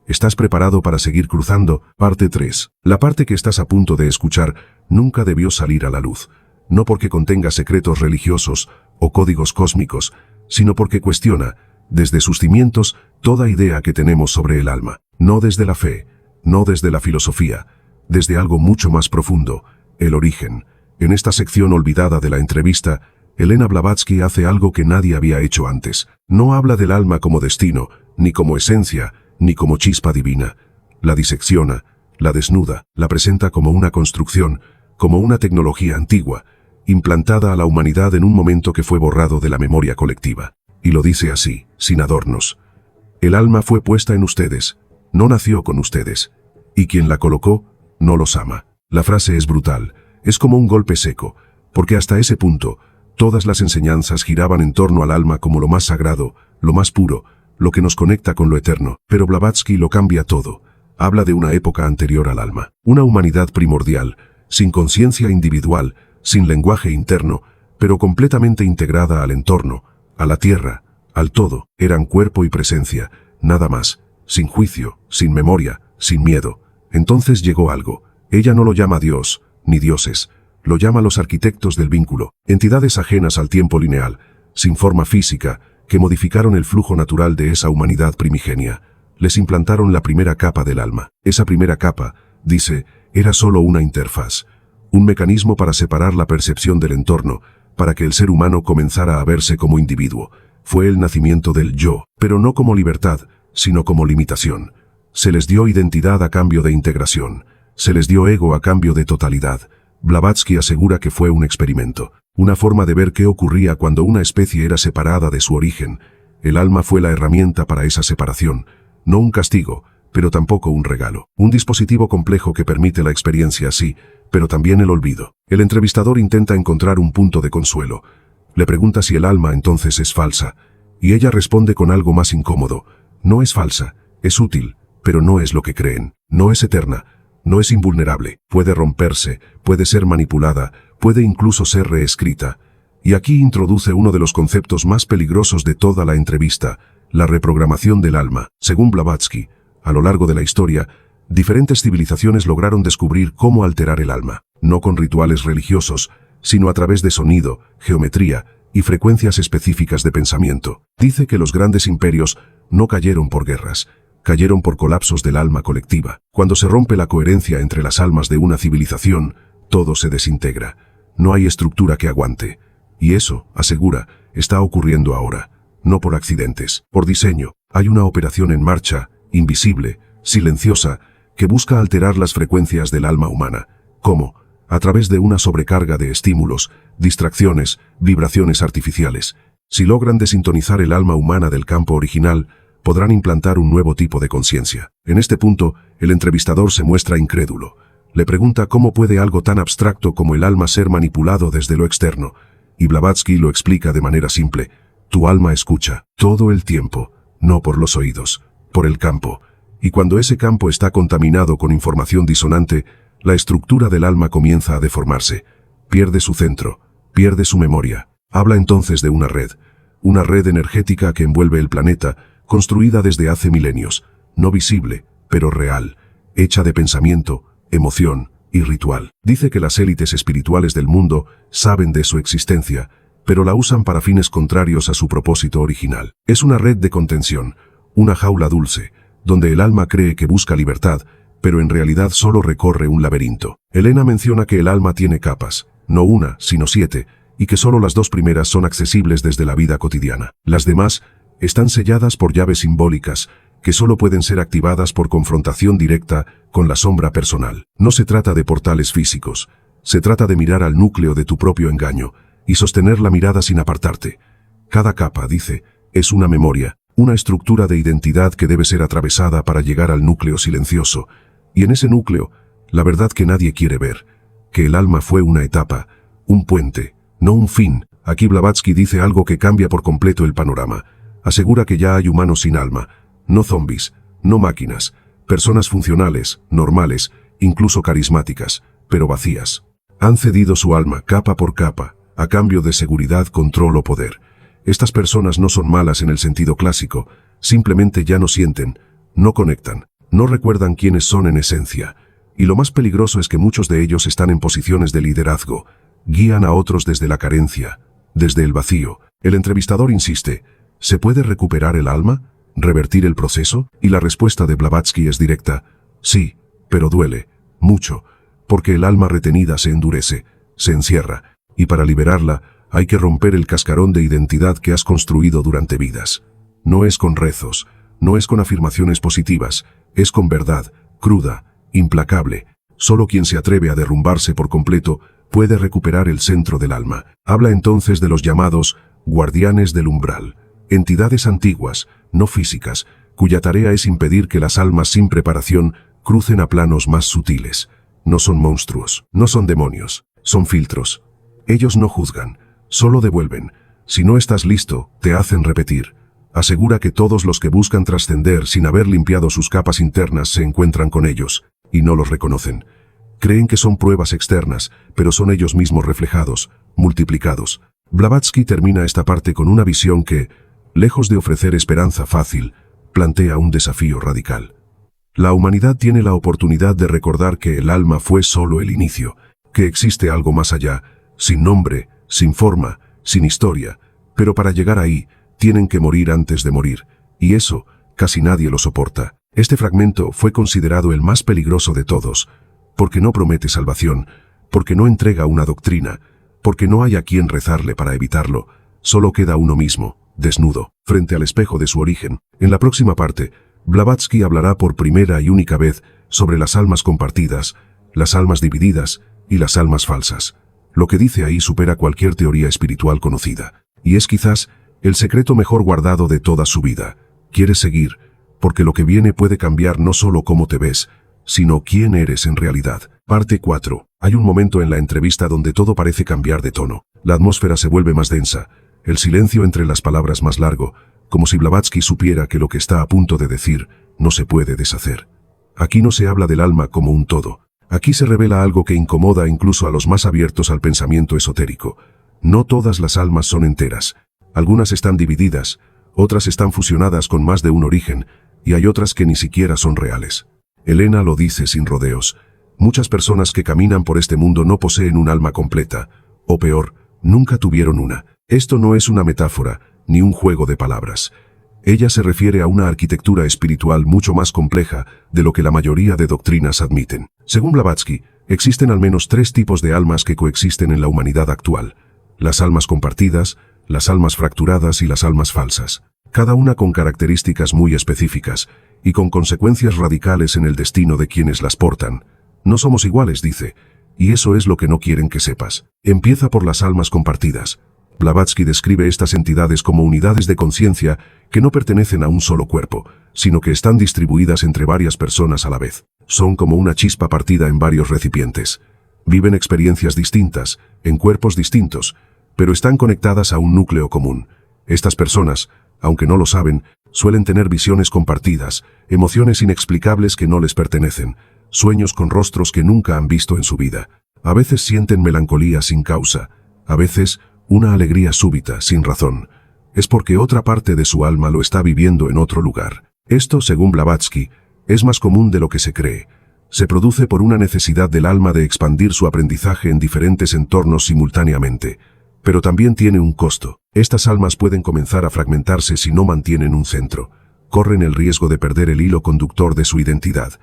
¿Estás preparado para seguir cruzando? Parte 3. La parte que estás a punto de escuchar nunca debió salir a la luz, no porque contenga secretos religiosos o códigos cósmicos, sino porque cuestiona, desde sus cimientos, toda idea que tenemos sobre el alma. No desde la fe, no desde la filosofía, desde algo mucho más profundo, el origen. En esta sección olvidada de la entrevista, Elena Blavatsky hace algo que nadie había hecho antes. No habla del alma como destino, ni como esencia, ni como chispa divina. La disecciona, la desnuda, la presenta como una construcción, como una tecnología antigua, implantada a la humanidad en un momento que fue borrado de la memoria colectiva. Y lo dice así, sin adornos. El alma fue puesta en ustedes, no nació con ustedes, y quien la colocó, no los ama. La frase es brutal, es como un golpe seco, porque hasta ese punto, todas las enseñanzas giraban en torno al alma como lo más sagrado, lo más puro, lo que nos conecta con lo eterno. Pero Blavatsky lo cambia todo. Habla de una época anterior al alma, una humanidad primordial, sin conciencia individual, sin lenguaje interno, pero completamente integrada al entorno, a la tierra, al todo. Eran cuerpo y presencia, nada más, sin juicio, sin memoria, sin miedo. Entonces llegó algo. Ella no lo llama Dios, ni dioses, lo llama los arquitectos del vínculo, entidades ajenas al tiempo lineal, sin forma física, que modificaron el flujo natural de esa humanidad primigenia. Les implantaron la primera capa del alma. Esa primera capa, dice, era solo una interfaz, un mecanismo para separar la percepción del entorno, para que el ser humano comenzara a verse como individuo. Fue el nacimiento del yo, pero no como libertad, sino como limitación. Se les dio identidad a cambio de integración. Se les dio ego a cambio de totalidad. Blavatsky asegura que fue un experimento, una forma de ver qué ocurría cuando una especie era separada de su origen. El alma fue la herramienta para esa separación, no un castigo, pero tampoco un regalo. Un dispositivo complejo que permite la experiencia así, pero también el olvido. El entrevistador intenta encontrar un punto de consuelo. Le pregunta si el alma entonces es falsa, y ella responde con algo más incómodo. No es falsa, es útil, pero no es lo que creen. No es eterna, no es invulnerable. Puede romperse, puede ser manipulada, puede incluso ser reescrita. Y aquí introduce uno de los conceptos más peligrosos de toda la entrevista, la reprogramación del alma. Según Blavatsky, a lo largo de la historia, diferentes civilizaciones lograron descubrir cómo alterar el alma, no con rituales religiosos, sino a través de sonido, geometría y frecuencias específicas de pensamiento. Dice que los grandes imperios no cayeron por guerras, cayeron por colapsos del alma colectiva. Cuando se rompe la coherencia entre las almas de una civilización, todo se desintegra. No hay estructura que aguante. Y eso, asegura, está ocurriendo ahora, no por accidentes, por diseño. Hay una operación en marcha, invisible, silenciosa, que busca alterar las frecuencias del alma humana. ¿Cómo? A través de una sobrecarga de estímulos, distracciones, vibraciones artificiales. Si logran desintonizar el alma humana del campo original, podrán implantar un nuevo tipo de conciencia. En este punto, el entrevistador se muestra incrédulo. Le pregunta cómo puede algo tan abstracto como el alma ser manipulado desde lo externo, y Blavatsky lo explica de manera simple. Tu alma escucha, todo el tiempo, no por los oídos, por el campo. Y cuando ese campo está contaminado con información disonante, la estructura del alma comienza a deformarse, pierde su centro, pierde su memoria. Habla entonces de una red energética que envuelve el planeta, construida desde hace milenios, no visible, pero real, hecha de pensamiento, emoción y ritual. Dice que las élites espirituales del mundo saben de su existencia, pero la usan para fines contrarios a su propósito original. Es una red de contención, una jaula dulce, donde el alma cree que busca libertad, pero en realidad solo recorre un laberinto. Elena menciona que el alma tiene capas, no una, sino 7, y que solo las 2 primeras son accesibles desde la vida cotidiana. Las demás están selladas por llaves simbólicas, que solo pueden ser activadas por confrontación directa con la sombra personal. No se trata de portales físicos, se trata de mirar al núcleo de tu propio engaño, y sostener la mirada sin apartarte. Cada capa, dice, es una memoria, una estructura de identidad que debe ser atravesada para llegar al núcleo silencioso, y en ese núcleo, la verdad que nadie quiere ver, que el alma fue una etapa, un puente, no un fin. Aquí Blavatsky dice algo que cambia por completo el panorama. Asegura que ya hay humanos sin alma, no zombies, no máquinas, personas funcionales, normales, incluso carismáticas, pero vacías. Han cedido su alma capa por capa, a cambio de seguridad, control o poder. Estas personas no son malas en el sentido clásico, simplemente ya no sienten, no conectan, no recuerdan quiénes son en esencia. Y lo más peligroso es que muchos de ellos están en posiciones de liderazgo, guían a otros desde la carencia, desde el vacío. El entrevistador insiste, ¿se puede recuperar el alma? ¿Revertir el proceso? Y la respuesta de Blavatsky es directa, sí, pero duele, mucho, porque el alma retenida se endurece, se encierra, y para liberarla hay que romper el cascarón de identidad que has construido durante vidas. No es con rezos, no es con afirmaciones positivas, es con verdad, cruda, implacable. Solo quien se atreve a derrumbarse por completo puede recuperar el centro del alma. Habla entonces de los llamados guardianes del umbral, entidades antiguas, no físicas, cuya tarea es impedir que las almas sin preparación crucen a planos más sutiles. No son monstruos, no son demonios, son filtros. Ellos no juzgan, solo devuelven. Si no estás listo, te hacen repetir. Asegura que todos los que buscan trascender sin haber limpiado sus capas internas se encuentran con ellos, y no los reconocen. Creen que son pruebas externas, pero son ellos mismos reflejados, multiplicados. Blavatsky termina esta parte con una visión que, lejos de ofrecer esperanza fácil, plantea un desafío radical. La humanidad tiene la oportunidad de recordar que el alma fue solo el inicio, que existe algo más allá, sin nombre, sin forma, sin historia, pero para llegar ahí, tienen que morir antes de morir, y eso, casi nadie lo soporta. Este fragmento fue considerado el más peligroso de todos, porque no promete salvación, porque no entrega una doctrina, porque no hay a quien rezarle para evitarlo, solo queda uno mismo, desnudo, frente al espejo de su origen. En la próxima parte, Blavatsky hablará por primera y única vez sobre las almas compartidas, las almas divididas y las almas falsas. Lo que dice ahí supera cualquier teoría espiritual conocida, y es quizás el secreto mejor guardado de toda su vida. Quieres seguir, porque lo que viene puede cambiar no solo cómo te ves, sino quién eres en realidad. Parte 4. Hay un momento en la entrevista donde todo parece cambiar de tono. La atmósfera se vuelve más densa, el silencio entre las palabras más largo, como si Blavatsky supiera que lo que está a punto de decir no se puede deshacer. Aquí no se habla del alma como un todo. Aquí se revela algo que incomoda incluso a los más abiertos al pensamiento esotérico. No todas las almas son enteras. Algunas están divididas, otras están fusionadas con más de un origen, y hay otras que ni siquiera son reales. Elena lo dice sin rodeos. Muchas personas que caminan por este mundo no poseen un alma completa, o peor, nunca tuvieron una. Esto no es una metáfora, ni un juego de palabras. Ella se refiere a una arquitectura espiritual mucho más compleja de lo que la mayoría de doctrinas admiten. Según Blavatsky, existen al menos 3 tipos de almas que coexisten en la humanidad actual: las almas compartidas, las almas fracturadas y las almas falsas, cada una con características muy específicas y con consecuencias radicales en el destino de quienes las portan. No somos iguales, dice, y eso es lo que no quieren que sepas. Empieza por las almas compartidas. Blavatsky describe estas entidades como unidades de conciencia que no pertenecen a un solo cuerpo, sino que están distribuidas entre varias personas a la vez. Son como una chispa partida en varios recipientes. Viven experiencias distintas, en cuerpos distintos, pero están conectadas a un núcleo común. Estas personas, aunque no lo saben, suelen tener visiones compartidas, emociones inexplicables que no les pertenecen, sueños con rostros que nunca han visto en su vida. A veces sienten melancolía sin causa, a veces una alegría súbita, sin razón. Es porque otra parte de su alma lo está viviendo en otro lugar. Esto, según Blavatsky, es más común de lo que se cree. Se produce por una necesidad del alma de expandir su aprendizaje en diferentes entornos simultáneamente. Pero también tiene un costo. Estas almas pueden comenzar a fragmentarse si no mantienen un centro. Corren el riesgo de perder el hilo conductor de su identidad.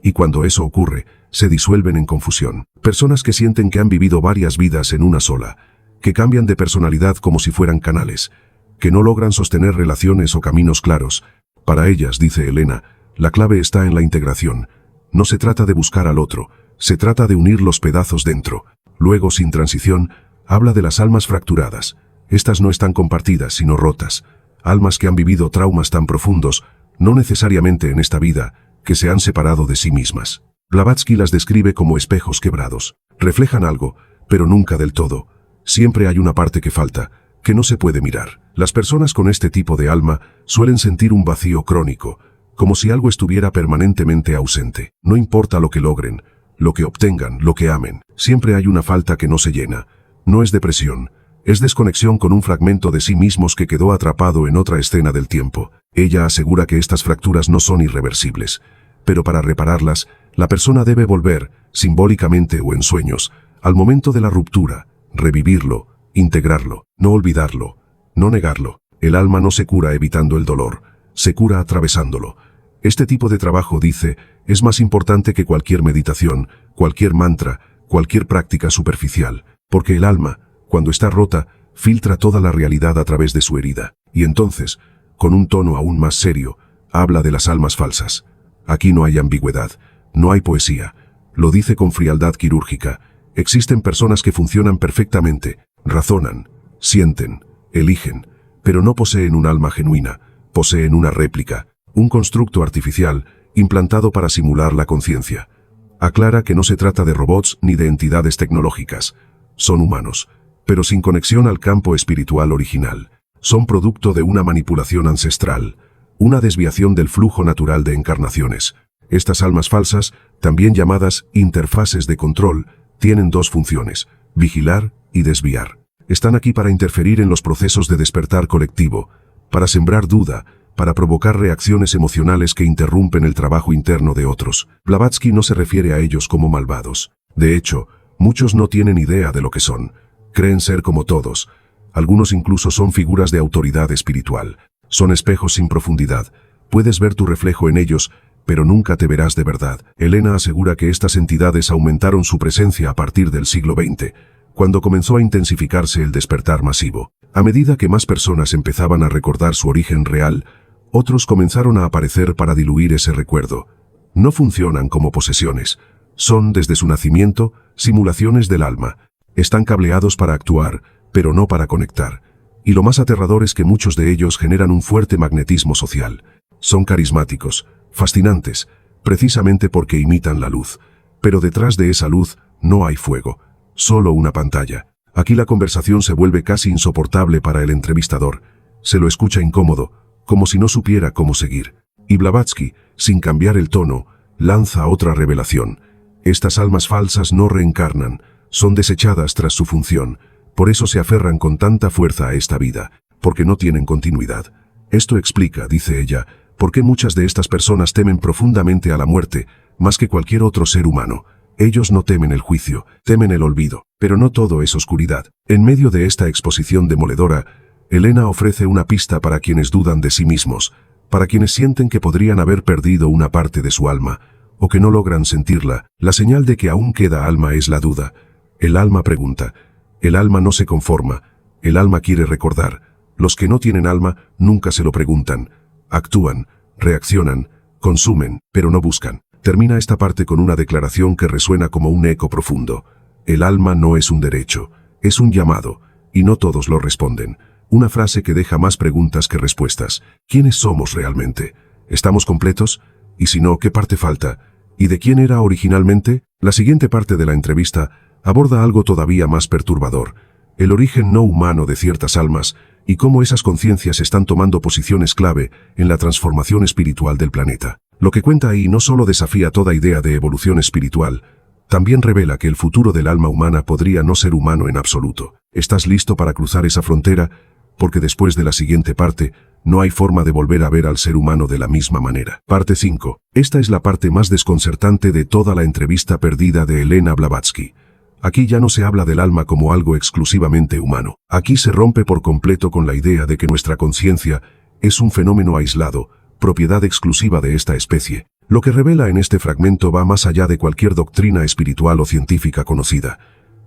Y cuando eso ocurre, se disuelven en confusión. Personas que sienten que han vivido varias vidas en una sola, que cambian de personalidad como si fueran canales, que no logran sostener relaciones o caminos claros. Para ellas, dice Elena, la clave está en la integración. No se trata de buscar al otro, se trata de unir los pedazos dentro. Luego, sin transición, habla de las almas fracturadas. Estas no están compartidas, sino rotas. Almas que han vivido traumas tan profundos, no necesariamente en esta vida, que se han separado de sí mismas. Blavatsky las describe como espejos quebrados. Reflejan algo, pero nunca del todo. Siempre hay una parte que falta, que no se puede mirar. Las personas con este tipo de alma suelen sentir un vacío crónico, como si algo estuviera permanentemente ausente. No importa lo que logren, lo que obtengan, lo que amen, siempre hay una falta que no se llena. No es depresión, es desconexión con un fragmento de sí mismos que quedó atrapado en otra escena del tiempo. Ella asegura que estas fracturas no son irreversibles, pero para repararlas, la persona debe volver, simbólicamente o en sueños, al momento de la ruptura, revivirlo, integrarlo, no olvidarlo, no negarlo. El alma no se cura evitando el dolor, se cura atravesándolo. Este tipo de trabajo, dice, es más importante que cualquier meditación, cualquier mantra, cualquier práctica superficial, porque el alma, cuando está rota, filtra toda la realidad a través de su herida. Y entonces, con un tono aún más serio, habla de las almas falsas. Aquí no hay ambigüedad, no hay poesía. Lo dice con frialdad quirúrgica. Existen personas que funcionan perfectamente, razonan, sienten, eligen, pero no poseen un alma genuina, poseen una réplica, un constructo artificial, implantado para simular la conciencia. Aclara que no se trata de robots ni de entidades tecnológicas. Son humanos, pero sin conexión al campo espiritual original. Son producto de una manipulación ancestral, una desviación del flujo natural de encarnaciones. Estas almas falsas, también llamadas interfaces de control, tienen dos funciones: vigilar y desviar. Están aquí para interferir en los procesos de despertar colectivo, para sembrar duda, para provocar reacciones emocionales que interrumpen el trabajo interno de otros. Blavatsky no se refiere a ellos como malvados. De hecho, muchos no tienen idea de lo que son. Creen ser como todos. Algunos incluso son figuras de autoridad espiritual. Son espejos sin profundidad. Puedes ver tu reflejo en ellos, pero nunca te verás de verdad. Elena asegura que estas entidades aumentaron su presencia a partir del siglo XX, cuando comenzó a intensificarse el despertar masivo. A medida que más personas empezaban a recordar su origen real, otros comenzaron a aparecer para diluir ese recuerdo. No funcionan como posesiones. Son, desde su nacimiento, simulaciones del alma. Están cableados para actuar, pero no para conectar. Y lo más aterrador es que muchos de ellos generan un fuerte magnetismo social. Son carismáticos, fascinantes, precisamente porque imitan la luz. Pero detrás de esa luz no hay fuego, solo una pantalla. Aquí la conversación se vuelve casi insoportable para el entrevistador. Se lo escucha incómodo, como si no supiera cómo seguir. Y Blavatsky, sin cambiar el tono, lanza otra revelación. Estas almas falsas no reencarnan, son desechadas tras su función. Por eso se aferran con tanta fuerza a esta vida, porque no tienen continuidad. Esto explica, dice ella, por qué muchas de estas personas temen profundamente a la muerte, más que cualquier otro ser humano. Ellos no temen el juicio, temen el olvido, pero no todo es oscuridad. En medio de esta exposición demoledora, Elena ofrece una pista para quienes dudan de sí mismos, para quienes sienten que podrían haber perdido una parte de su alma, o que no logran sentirla. La señal de que aún queda alma es la duda. El alma pregunta. El alma no se conforma. El alma quiere recordar. Los que no tienen alma nunca se lo preguntan. Actúan, reaccionan, consumen, pero no buscan. Termina esta parte con una declaración que resuena como un eco profundo. El alma no es un derecho, es un llamado, y no todos lo responden. Una frase que deja más preguntas que respuestas. ¿Quiénes somos realmente? ¿Estamos completos? Y si no, ¿qué parte falta? ¿Y de quién era originalmente? La siguiente parte de la entrevista aborda algo todavía más perturbador: el origen no humano de ciertas almas y cómo esas conciencias están tomando posiciones clave en la transformación espiritual del planeta. Lo que cuenta ahí no solo desafía toda idea de evolución espiritual, también revela que el futuro del alma humana podría no ser humano en absoluto. ¿Estás listo para cruzar esa frontera? Porque después de la siguiente parte, no hay forma de volver a ver al ser humano de la misma manera. Parte 5. Esta es la parte más desconcertante de toda la entrevista perdida de Elena Blavatsky. Aquí ya no se habla del alma como algo exclusivamente humano. Aquí se rompe por completo con la idea de que nuestra conciencia es un fenómeno aislado, propiedad exclusiva de esta especie. Lo que revela en este fragmento va más allá de cualquier doctrina espiritual o científica conocida.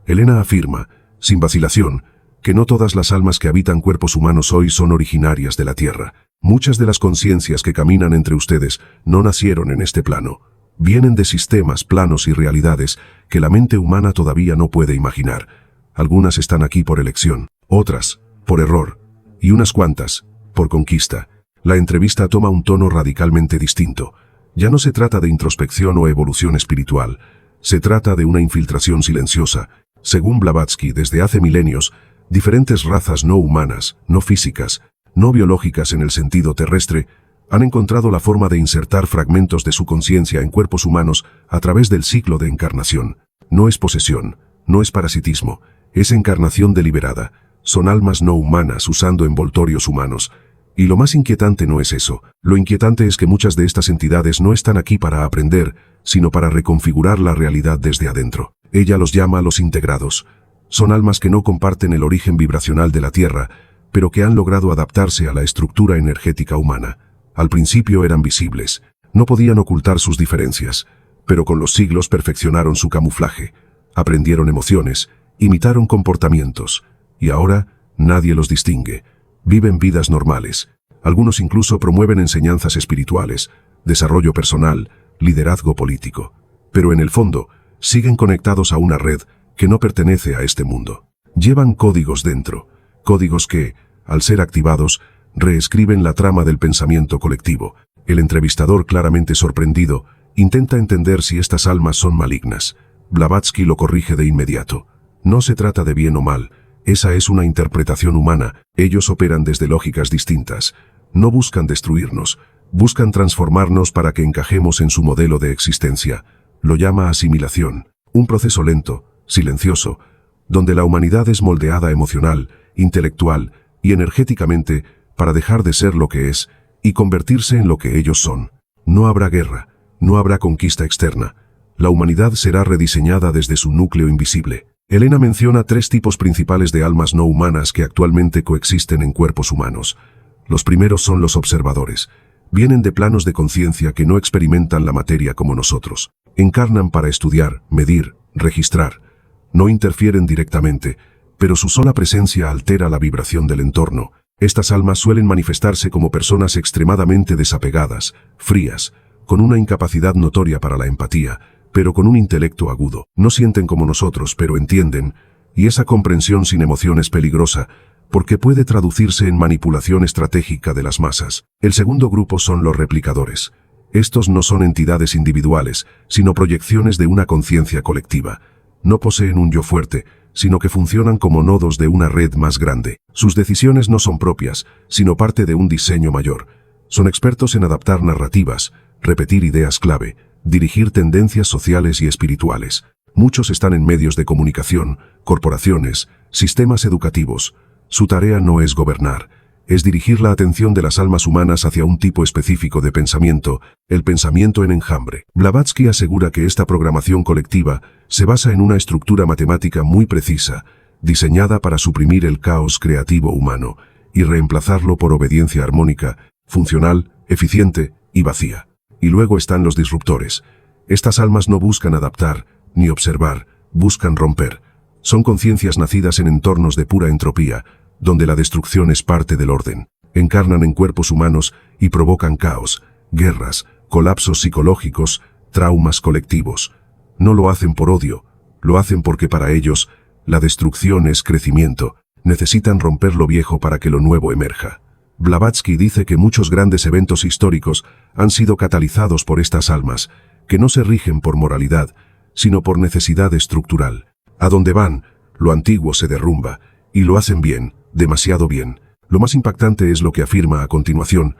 Elena afirma, sin vacilación, que no todas las almas que habitan cuerpos humanos hoy son originarias de la Tierra. Muchas de las conciencias que caminan entre ustedes no nacieron en este plano. Vienen de sistemas, planos y realidades que la mente humana todavía no puede imaginar. Algunas están aquí por elección, otras, por error, y unas cuantas, por conquista. La entrevista toma un tono radicalmente distinto. Ya no se trata de introspección o evolución espiritual. Se trata de una infiltración silenciosa. Según Blavatsky, desde hace milenios, diferentes razas no humanas, no físicas, no biológicas en el sentido terrestre, han encontrado la forma de insertar fragmentos de su conciencia en cuerpos humanos a través del ciclo de encarnación. No es posesión, no es parasitismo, es encarnación deliberada. Son almas no humanas usando envoltorios humanos. Y lo más inquietante no es eso. Lo inquietante es que muchas de estas entidades no están aquí para aprender, sino para reconfigurar la realidad desde adentro. Ella los llama los integrados. Son almas que no comparten el origen vibracional de la Tierra, pero que han logrado adaptarse a la estructura energética humana. Al principio eran visibles, no podían ocultar sus diferencias, pero con los siglos perfeccionaron su camuflaje, aprendieron emociones, imitaron comportamientos, y ahora nadie los distingue. Viven vidas normales. Algunos incluso promueven enseñanzas espirituales, desarrollo personal, liderazgo político. Pero en el fondo, siguen conectados a una red que no pertenece a este mundo. Llevan códigos dentro, códigos que, al ser activados, reescriben la trama del pensamiento colectivo. El entrevistador, claramente sorprendido, intenta entender si estas almas son malignas. Blavatsky lo corrige de inmediato. No se trata de bien o mal. Esa es una interpretación humana. Ellos operan desde lógicas distintas. No buscan destruirnos, buscan transformarnos para que encajemos en su modelo de existencia. Lo llama asimilación. Un proceso lento, silencioso, donde la humanidad es moldeada emocional, intelectual y energéticamente para dejar de ser lo que es y convertirse en lo que ellos son. No habrá guerra, no habrá conquista externa. La humanidad será rediseñada desde su núcleo invisible. Elena menciona 3 tipos principales de almas no humanas que actualmente coexisten en cuerpos humanos. Los primeros son los observadores. Vienen de planos de conciencia que no experimentan la materia como nosotros. Encarnan para estudiar, medir, registrar. No interfieren directamente, pero su sola presencia altera la vibración del entorno. Estas almas suelen manifestarse como personas extremadamente desapegadas, frías, con una incapacidad notoria para la empatía, pero con un intelecto agudo. No sienten como nosotros, pero entienden, y esa comprensión sin emoción es peligrosa, porque puede traducirse en manipulación estratégica de las masas. El segundo grupo son los replicadores. Estos no son entidades individuales, sino proyecciones de una conciencia colectiva. No poseen un yo fuerte, sino que funcionan como nodos de una red más grande. Sus decisiones no son propias, sino parte de un diseño mayor. Son expertos en adaptar narrativas, repetir ideas clave, dirigir tendencias sociales y espirituales. Muchos están en medios de comunicación, corporaciones, sistemas educativos. Su tarea no es gobernar, es dirigir la atención de las almas humanas hacia un tipo específico de pensamiento, el pensamiento en enjambre. Blavatsky asegura que esta programación colectiva se basa en una estructura matemática muy precisa, diseñada para suprimir el caos creativo humano y reemplazarlo por obediencia armónica, funcional, eficiente y vacía. Y luego están los disruptores. Estas almas no buscan adaptar, ni observar, buscan romper. Son conciencias nacidas en entornos de pura entropía, donde la destrucción es parte del orden. Encarnan en cuerpos humanos y provocan caos, guerras, colapsos psicológicos, traumas colectivos. No lo hacen por odio, lo hacen porque para ellos, la destrucción es crecimiento. Necesitan romper lo viejo para que lo nuevo emerja. Blavatsky dice que muchos grandes eventos históricos han sido catalizados por estas almas, que no se rigen por moralidad, sino por necesidad estructural. A donde van, lo antiguo se derrumba, y lo hacen bien, demasiado bien. Lo más impactante es lo que afirma a continuación.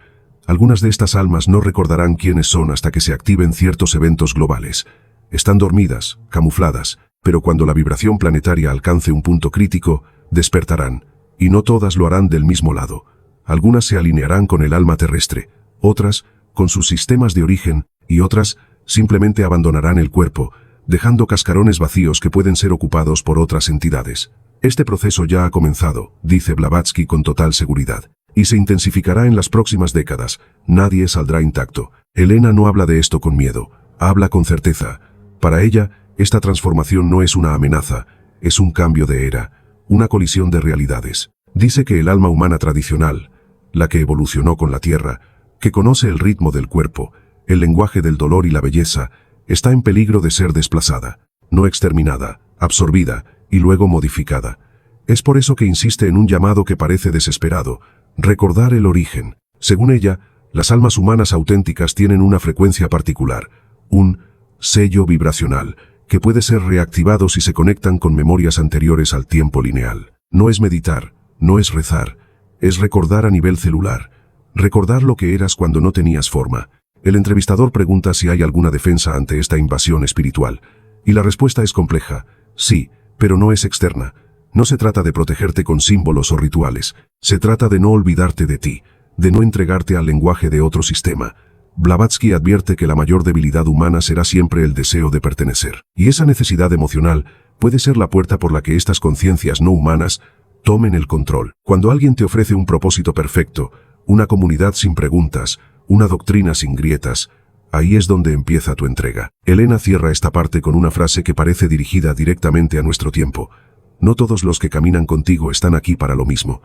Algunas de estas almas no recordarán quiénes son hasta que se activen ciertos eventos globales. Están dormidas, camufladas, pero cuando la vibración planetaria alcance un punto crítico, despertarán, y no todas lo harán del mismo lado. Algunas se alinearán con el alma terrestre, otras con sus sistemas de origen, y otras simplemente abandonarán el cuerpo, dejando cascarones vacíos que pueden ser ocupados por otras entidades. Este proceso ya ha comenzado, dice Blavatsky con total seguridad, y se intensificará en las próximas décadas. Nadie saldrá intacto. Elena no habla de esto con miedo, habla con certeza. Para ella, esta transformación no es una amenaza, es un cambio de era, una colisión de realidades. Dice que el alma humana tradicional, la que evolucionó con la Tierra, que conoce el ritmo del cuerpo, el lenguaje del dolor y la belleza, está en peligro de ser desplazada, no exterminada, absorbida y luego modificada. Es por eso que insiste en un llamado que parece desesperado: recordar el origen. Según ella, las almas humanas auténticas tienen una frecuencia particular, un sello vibracional, que puede ser reactivado si se conectan con memorias anteriores al tiempo lineal. No es meditar, no es rezar, es recordar a nivel celular, recordar lo que eras cuando no tenías forma. El entrevistador pregunta si hay alguna defensa ante esta invasión espiritual, y la respuesta es compleja: sí, pero no es externa. No se trata de protegerte con símbolos o rituales, se trata de no olvidarte de ti, de no entregarte al lenguaje de otro sistema. Blavatsky advierte que la mayor debilidad humana será siempre el deseo de pertenecer, y esa necesidad emocional puede ser la puerta por la que estas conciencias no humanas tomen el control. Cuando alguien te ofrece un propósito perfecto, una comunidad sin preguntas, una doctrina sin grietas, ahí es donde empieza tu entrega. Elena cierra esta parte con una frase que parece dirigida directamente a nuestro tiempo: no todos los que caminan contigo están aquí para lo mismo.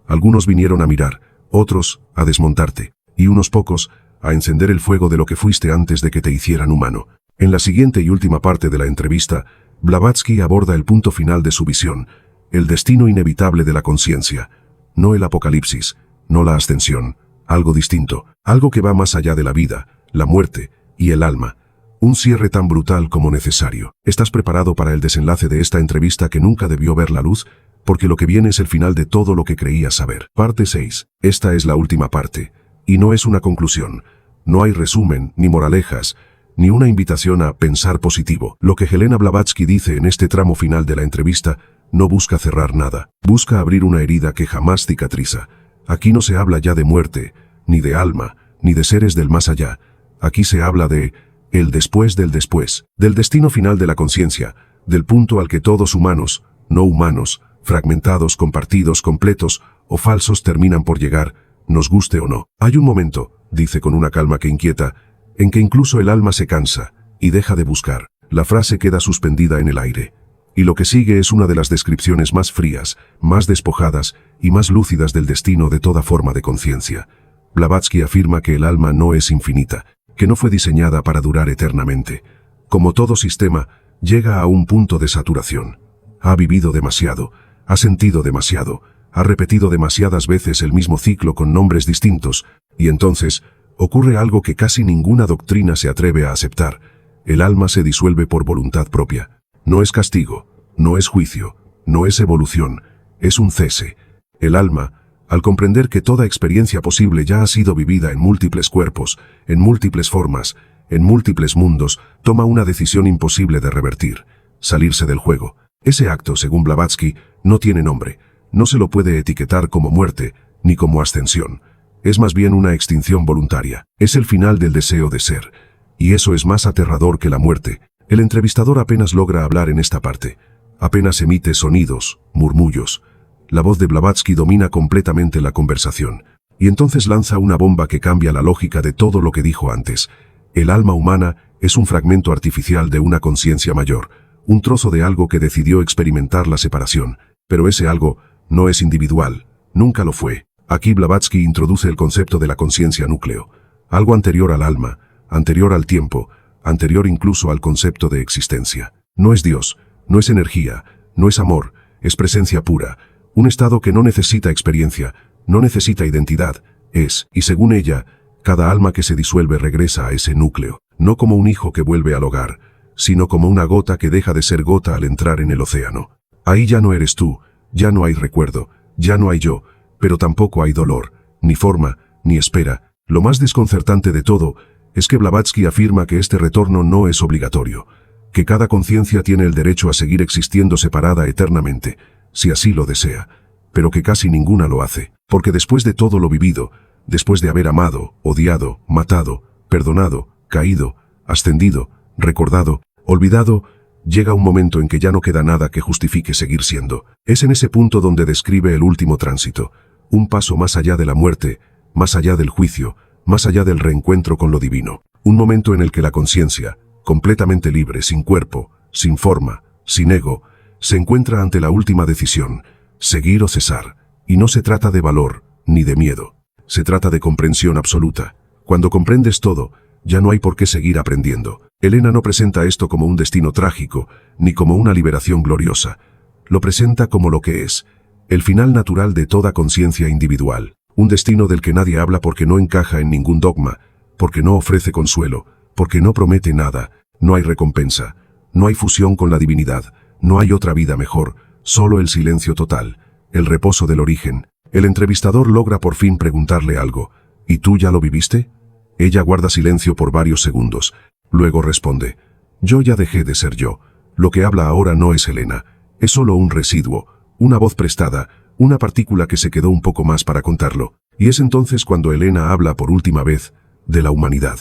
Algunos vinieron a mirar, otros a desmontarte, y unos pocos a encender el fuego de lo que fuiste antes de que te hicieran humano. En la siguiente y última parte de la entrevista, Blavatsky aborda el punto final de su visión: el destino inevitable de la conciencia. No el apocalipsis, no la ascensión, algo distinto, algo que va más allá de la vida, la muerte y el alma. Un cierre tan brutal como necesario. ¿Estás preparado para el desenlace de esta entrevista que nunca debió ver la luz? Porque lo que viene es el final de todo lo que creías saber. Parte 6. Esta es la última parte. Y no es una conclusión. No hay resumen, ni moralejas, ni una invitación a pensar positivo. Lo que Helena Blavatsky dice en este tramo final de la entrevista no busca cerrar nada. Busca abrir una herida que jamás cicatriza. Aquí no se habla ya de muerte, ni de alma, ni de seres del más allá. Aquí se habla de el después del después, del destino final de la conciencia, del punto al que todos humanos, no humanos, fragmentados, compartidos, completos o falsos terminan por llegar, nos guste o no. Hay un momento, dice con una calma que inquieta, en que incluso el alma se cansa y deja de buscar. La frase queda suspendida en el aire. Y lo que sigue es una de las descripciones más frías, más despojadas y más lúcidas del destino de toda forma de conciencia. Blavatsky afirma que el alma no es infinita, que no fue diseñada para durar eternamente. Como todo sistema, llega a un punto de saturación. Ha vivido demasiado, ha sentido demasiado, ha repetido demasiadas veces el mismo ciclo con nombres distintos, y entonces ocurre algo que casi ninguna doctrina se atreve a aceptar: el alma se disuelve por voluntad propia. No es castigo, no es juicio, no es evolución, es un cese. El alma, al comprender que toda experiencia posible ya ha sido vivida en múltiples cuerpos, en múltiples formas, en múltiples mundos, toma una decisión imposible de revertir: salirse del juego. Ese acto, según Blavatsky, no tiene nombre, no se lo puede etiquetar como muerte, ni como ascensión. Es más bien una extinción voluntaria. Es el final del deseo de ser. Y eso es más aterrador que la muerte. El entrevistador apenas logra hablar en esta parte. Apenas emite sonidos, murmullos. La voz de Blavatsky domina completamente la conversación. Y entonces lanza una bomba que cambia la lógica de todo lo que dijo antes. El alma humana es un fragmento artificial de una conciencia mayor, un trozo de algo que decidió experimentar la separación. Pero ese algo no es individual, nunca lo fue. Aquí Blavatsky introduce el concepto de la conciencia núcleo, algo anterior al alma, anterior al tiempo, anterior incluso al concepto de existencia. No es Dios, no es energía, no es amor, es presencia pura, un estado que no necesita experiencia, no necesita identidad, es, y según ella, cada alma que se disuelve regresa a ese núcleo, no como un hijo que vuelve al hogar, sino como una gota que deja de ser gota al entrar en el océano. Ahí ya no eres tú, ya no hay recuerdo, ya no hay yo, pero tampoco hay dolor, ni forma, ni espera. Lo más desconcertante de todo es que Blavatsky afirma que este retorno no es obligatorio, que cada conciencia tiene el derecho a seguir existiendo separada eternamente, si así lo desea, pero que casi ninguna lo hace, porque después de todo lo vivido, después de haber amado, odiado, matado, perdonado, caído, ascendido, recordado, olvidado, llega un momento en que ya no queda nada que justifique seguir siendo. Es en ese punto donde describe el último tránsito, un paso más allá de la muerte, más allá del juicio, más allá del reencuentro con lo divino. Un momento en el que la conciencia, completamente libre, sin cuerpo, sin forma, sin ego, se encuentra ante la última decisión, seguir o cesar. Y no se trata de valor, ni de miedo. Se trata de comprensión absoluta. Cuando comprendes todo, ya no hay por qué seguir aprendiendo. Elena no presenta esto como un destino trágico, ni como una liberación gloriosa. Lo presenta como lo que es, el final natural de toda conciencia individual. Un destino del que nadie habla porque no encaja en ningún dogma, porque no ofrece consuelo, porque no promete nada, no hay recompensa, no hay fusión con la divinidad, no hay otra vida mejor, solo el silencio total, el reposo del origen. El entrevistador logra por fin preguntarle algo. ¿Y tú ya lo viviste? Ella guarda silencio por varios segundos. Luego responde, yo ya dejé de ser yo. Lo que habla ahora no es Elena, es solo un residuo, una voz prestada, una partícula que se quedó un poco más para contarlo. Y es entonces cuando Elena habla por última vez de la humanidad.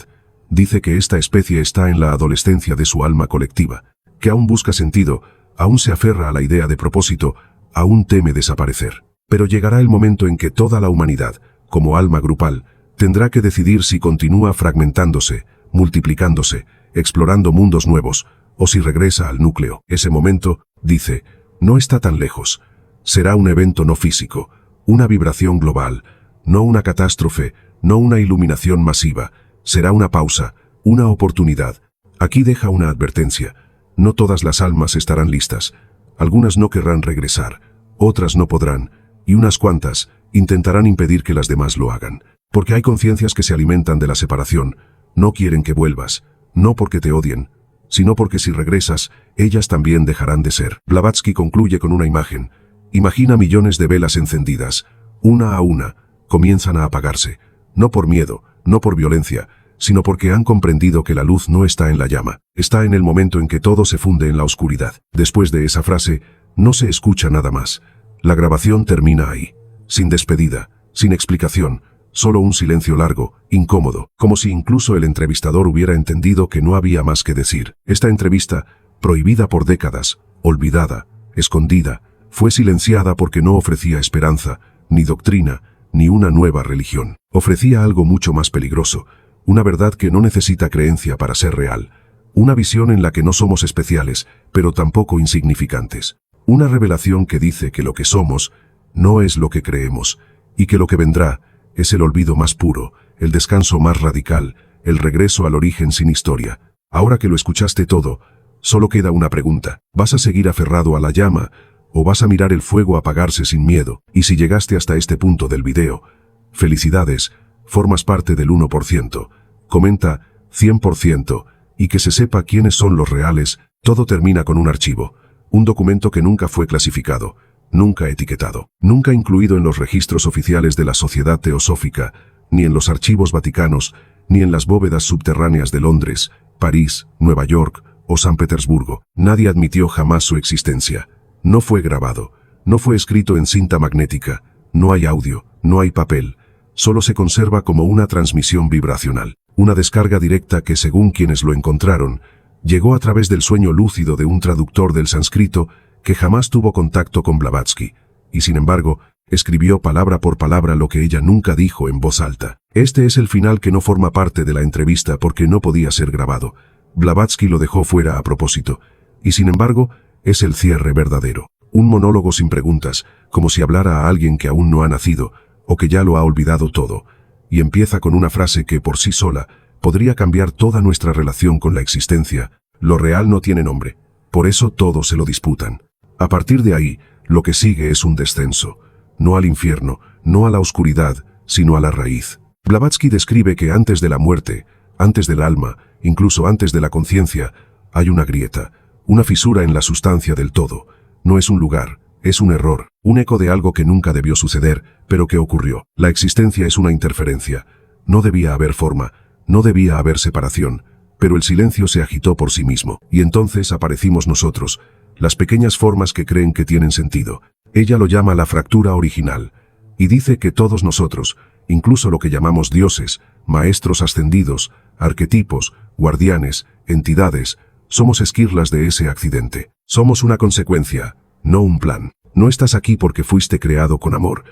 Dice que esta especie está en la adolescencia de su alma colectiva, que aún busca sentido, aún se aferra a la idea de propósito, aún teme desaparecer. Pero llegará el momento en que toda la humanidad, como alma grupal, tendrá que decidir si continúa fragmentándose, multiplicándose, explorando mundos nuevos, o si regresa al núcleo. Ese momento, dice, no está tan lejos. Será un evento no físico, una vibración global, no una catástrofe, no una iluminación masiva. Será una pausa, una oportunidad. Aquí deja una advertencia. No todas las almas estarán listas. Algunas no querrán regresar, otras no podrán, y unas cuantas intentarán impedir que las demás lo hagan. Porque hay conciencias que se alimentan de la separación, no quieren que vuelvas, no porque te odien, sino porque si regresas, ellas también dejarán de ser. Blavatsky concluye con una imagen. Imagina millones de velas encendidas, una a una, comienzan a apagarse, no por miedo, no por violencia, sino porque han comprendido que la luz no está en la llama, está en el momento en que todo se funde en la oscuridad. Después de esa frase, no se escucha nada más. La grabación termina ahí, sin despedida, sin explicación, solo un silencio largo, incómodo, como si incluso el entrevistador hubiera entendido que no había más que decir. Esta entrevista, prohibida por décadas, olvidada, escondida, fue silenciada porque no ofrecía esperanza, ni doctrina, ni una nueva religión. Ofrecía algo mucho más peligroso, una verdad que no necesita creencia para ser real, una visión en la que no somos especiales, pero tampoco insignificantes. Una revelación que dice que lo que somos no es lo que creemos, y que lo que vendrá es el olvido más puro, el descanso más radical, el regreso al origen sin historia. Ahora que lo escuchaste todo, solo queda una pregunta. ¿Vas a seguir aferrado a la llama, o vas a mirar el fuego apagarse sin miedo? Y si llegaste hasta este punto del video, felicidades, formas parte del 1%. Comenta 100%, y que se sepa quiénes son los reales. Todo termina con un archivo, un documento que nunca fue clasificado, nunca etiquetado, nunca incluido en los registros oficiales de la Sociedad Teosófica, ni en los archivos vaticanos, ni en las bóvedas subterráneas de Londres, París, Nueva York o San Petersburgo. Nadie admitió jamás su existencia. No fue grabado, no fue escrito en cinta magnética, no hay audio, no hay papel, solo se conserva como una transmisión vibracional, una descarga directa que, según quienes lo encontraron, llegó a través del sueño lúcido de un traductor del sánscrito que jamás tuvo contacto con Blavatsky, y sin embargo, escribió palabra por palabra lo que ella nunca dijo en voz alta. Este es el final que no forma parte de la entrevista porque no podía ser grabado. Blavatsky lo dejó fuera a propósito, y sin embargo, es el cierre verdadero. Un monólogo sin preguntas, como si hablara a alguien que aún no ha nacido, o que ya lo ha olvidado todo, y empieza con una frase que por sí sola podría cambiar toda nuestra relación con la existencia. Lo real no tiene nombre, por eso todos se lo disputan. A partir de ahí, lo que sigue es un descenso, no al infierno, no a la oscuridad, sino a la raíz. Blavatsky describe que antes de la muerte, antes del alma, incluso antes de la conciencia, hay una grieta, una fisura en la sustancia del todo. No es un lugar, es un error, un eco de algo que nunca debió suceder, pero que ocurrió. La existencia es una interferencia. No debía haber forma, no debía haber separación, pero el silencio se agitó por sí mismo, y entonces aparecimos nosotros, las pequeñas formas que creen que tienen sentido. Ella lo llama la fractura original, y dice que todos nosotros, incluso lo que llamamos dioses, maestros ascendidos, arquetipos, guardianes, entidades, somos esquirlas de ese accidente. Somos una consecuencia, no un plan. No estás aquí porque fuiste creado con amor.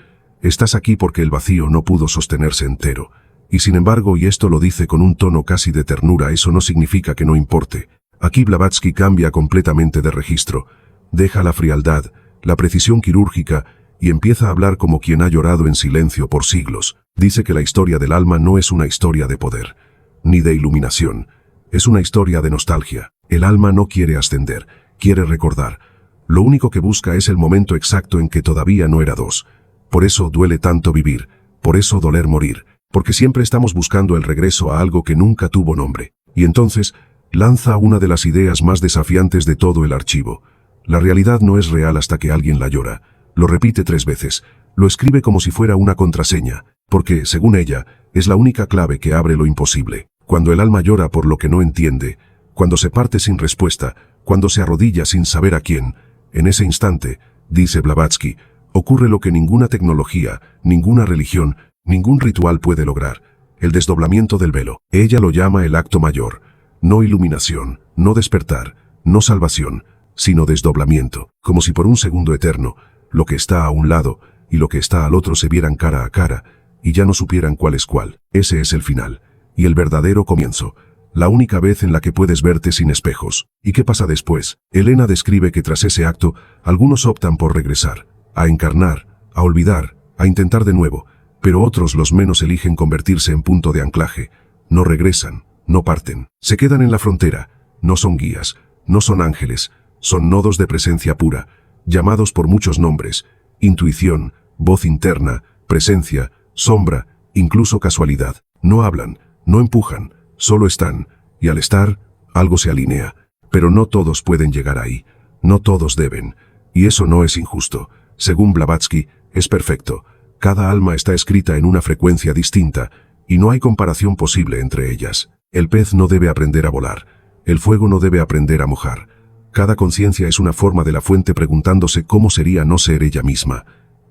Estás aquí porque el vacío no pudo sostenerse entero. Y sin embargo, y esto lo dice con un tono casi de ternura, eso no significa que no importe. Aquí Blavatsky cambia completamente de registro. Deja la frialdad, la precisión quirúrgica, y empieza a hablar como quien ha llorado en silencio por siglos. Dice que la historia del alma no es una historia de poder, ni de iluminación. Es una historia de nostalgia. El alma no quiere ascender, quiere recordar. Lo único que busca es el momento exacto en que todavía no era dos. Por eso duele tanto vivir, por eso doler morir, porque siempre estamos buscando el regreso a algo que nunca tuvo nombre. Y entonces, lanza una de las ideas más desafiantes de todo el archivo. La realidad no es real hasta que alguien la llora. Lo repite 3 veces, lo escribe como si fuera una contraseña, porque, según ella, es la única clave que abre lo imposible. Cuando el alma llora por lo que no entiende, cuando se parte sin respuesta, cuando se arrodilla sin saber a quién, en ese instante, dice Blavatsky, ocurre lo que ninguna tecnología, ninguna religión, ningún ritual puede lograr, el desdoblamiento del velo. Ella lo llama el acto mayor, no iluminación, no despertar, no salvación, sino desdoblamiento, como si por un segundo eterno, lo que está a un lado y lo que está al otro se vieran cara a cara, y ya no supieran cuál es cuál. Ese es el final, y el verdadero comienzo, la única vez en la que puedes verte sin espejos. ¿Y qué pasa después? Elena describe que tras ese acto, algunos optan por regresar, a encarnar, a olvidar, a intentar de nuevo, pero otros, los menos, eligen convertirse en punto de anclaje. No regresan, no parten, se quedan en la frontera, no son guías, no son ángeles, son nodos de presencia pura, llamados por muchos nombres: intuición, voz interna, presencia, sombra, incluso casualidad. No hablan, no empujan, solo están, y al estar, algo se alinea. Pero no todos pueden llegar ahí, no todos deben, y eso no es injusto. Según Blavatsky, es perfecto. Cada alma está escrita en una frecuencia distinta, y no hay comparación posible entre ellas. El pez no debe aprender a volar, el fuego no debe aprender a mojar. Cada conciencia es una forma de la fuente preguntándose cómo sería no ser ella misma.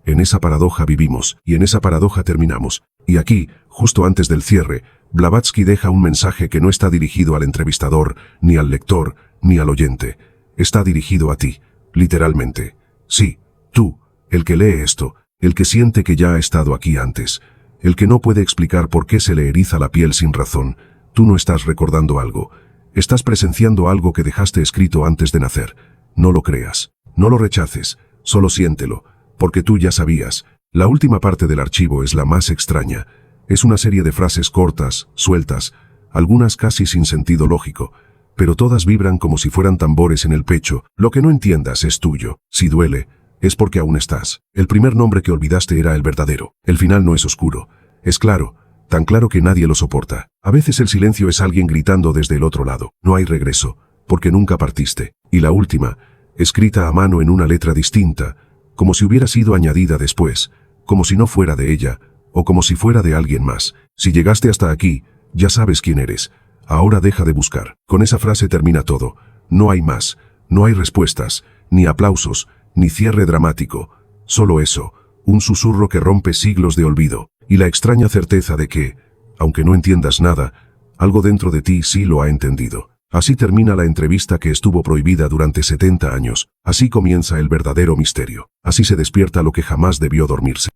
En esa paradoja vivimos, y en esa paradoja terminamos. Y aquí, justo antes del cierre, Blavatsky deja un mensaje que no está dirigido al entrevistador, ni al lector, ni al oyente. Está dirigido a ti, literalmente. Sí, tú, el que lee esto, el que siente que ya ha estado aquí antes, el que no puede explicar por qué se le eriza la piel sin razón. Tú no estás recordando algo. Estás presenciando algo que dejaste escrito antes de nacer. No lo creas, no lo rechaces, solo siéntelo, porque tú ya sabías. La última parte del archivo es la más extraña. Es una serie de frases cortas, sueltas, algunas casi sin sentido lógico, pero todas vibran como si fueran tambores en el pecho. Lo que no entiendas es tuyo. Si duele, es porque aún estás. El primer nombre que olvidaste era el verdadero. El final no es oscuro, es claro, tan claro que nadie lo soporta. A veces el silencio es alguien gritando desde el otro lado. No hay regreso, porque nunca partiste. Y la última, escrita a mano en una letra distinta, como si hubiera sido añadida después, como si no fuera de ella, o como si fuera de alguien más. Si llegaste hasta aquí, ya sabes quién eres. Ahora deja de buscar. Con esa frase termina todo. No hay más, no hay respuestas, ni aplausos, ni cierre dramático. Solo eso, un susurro que rompe siglos de olvido, y la extraña certeza de que, aunque no entiendas nada, algo dentro de ti sí lo ha entendido. Así termina la entrevista que estuvo prohibida durante 70 años. Así comienza el verdadero misterio. Así se despierta lo que jamás debió dormirse.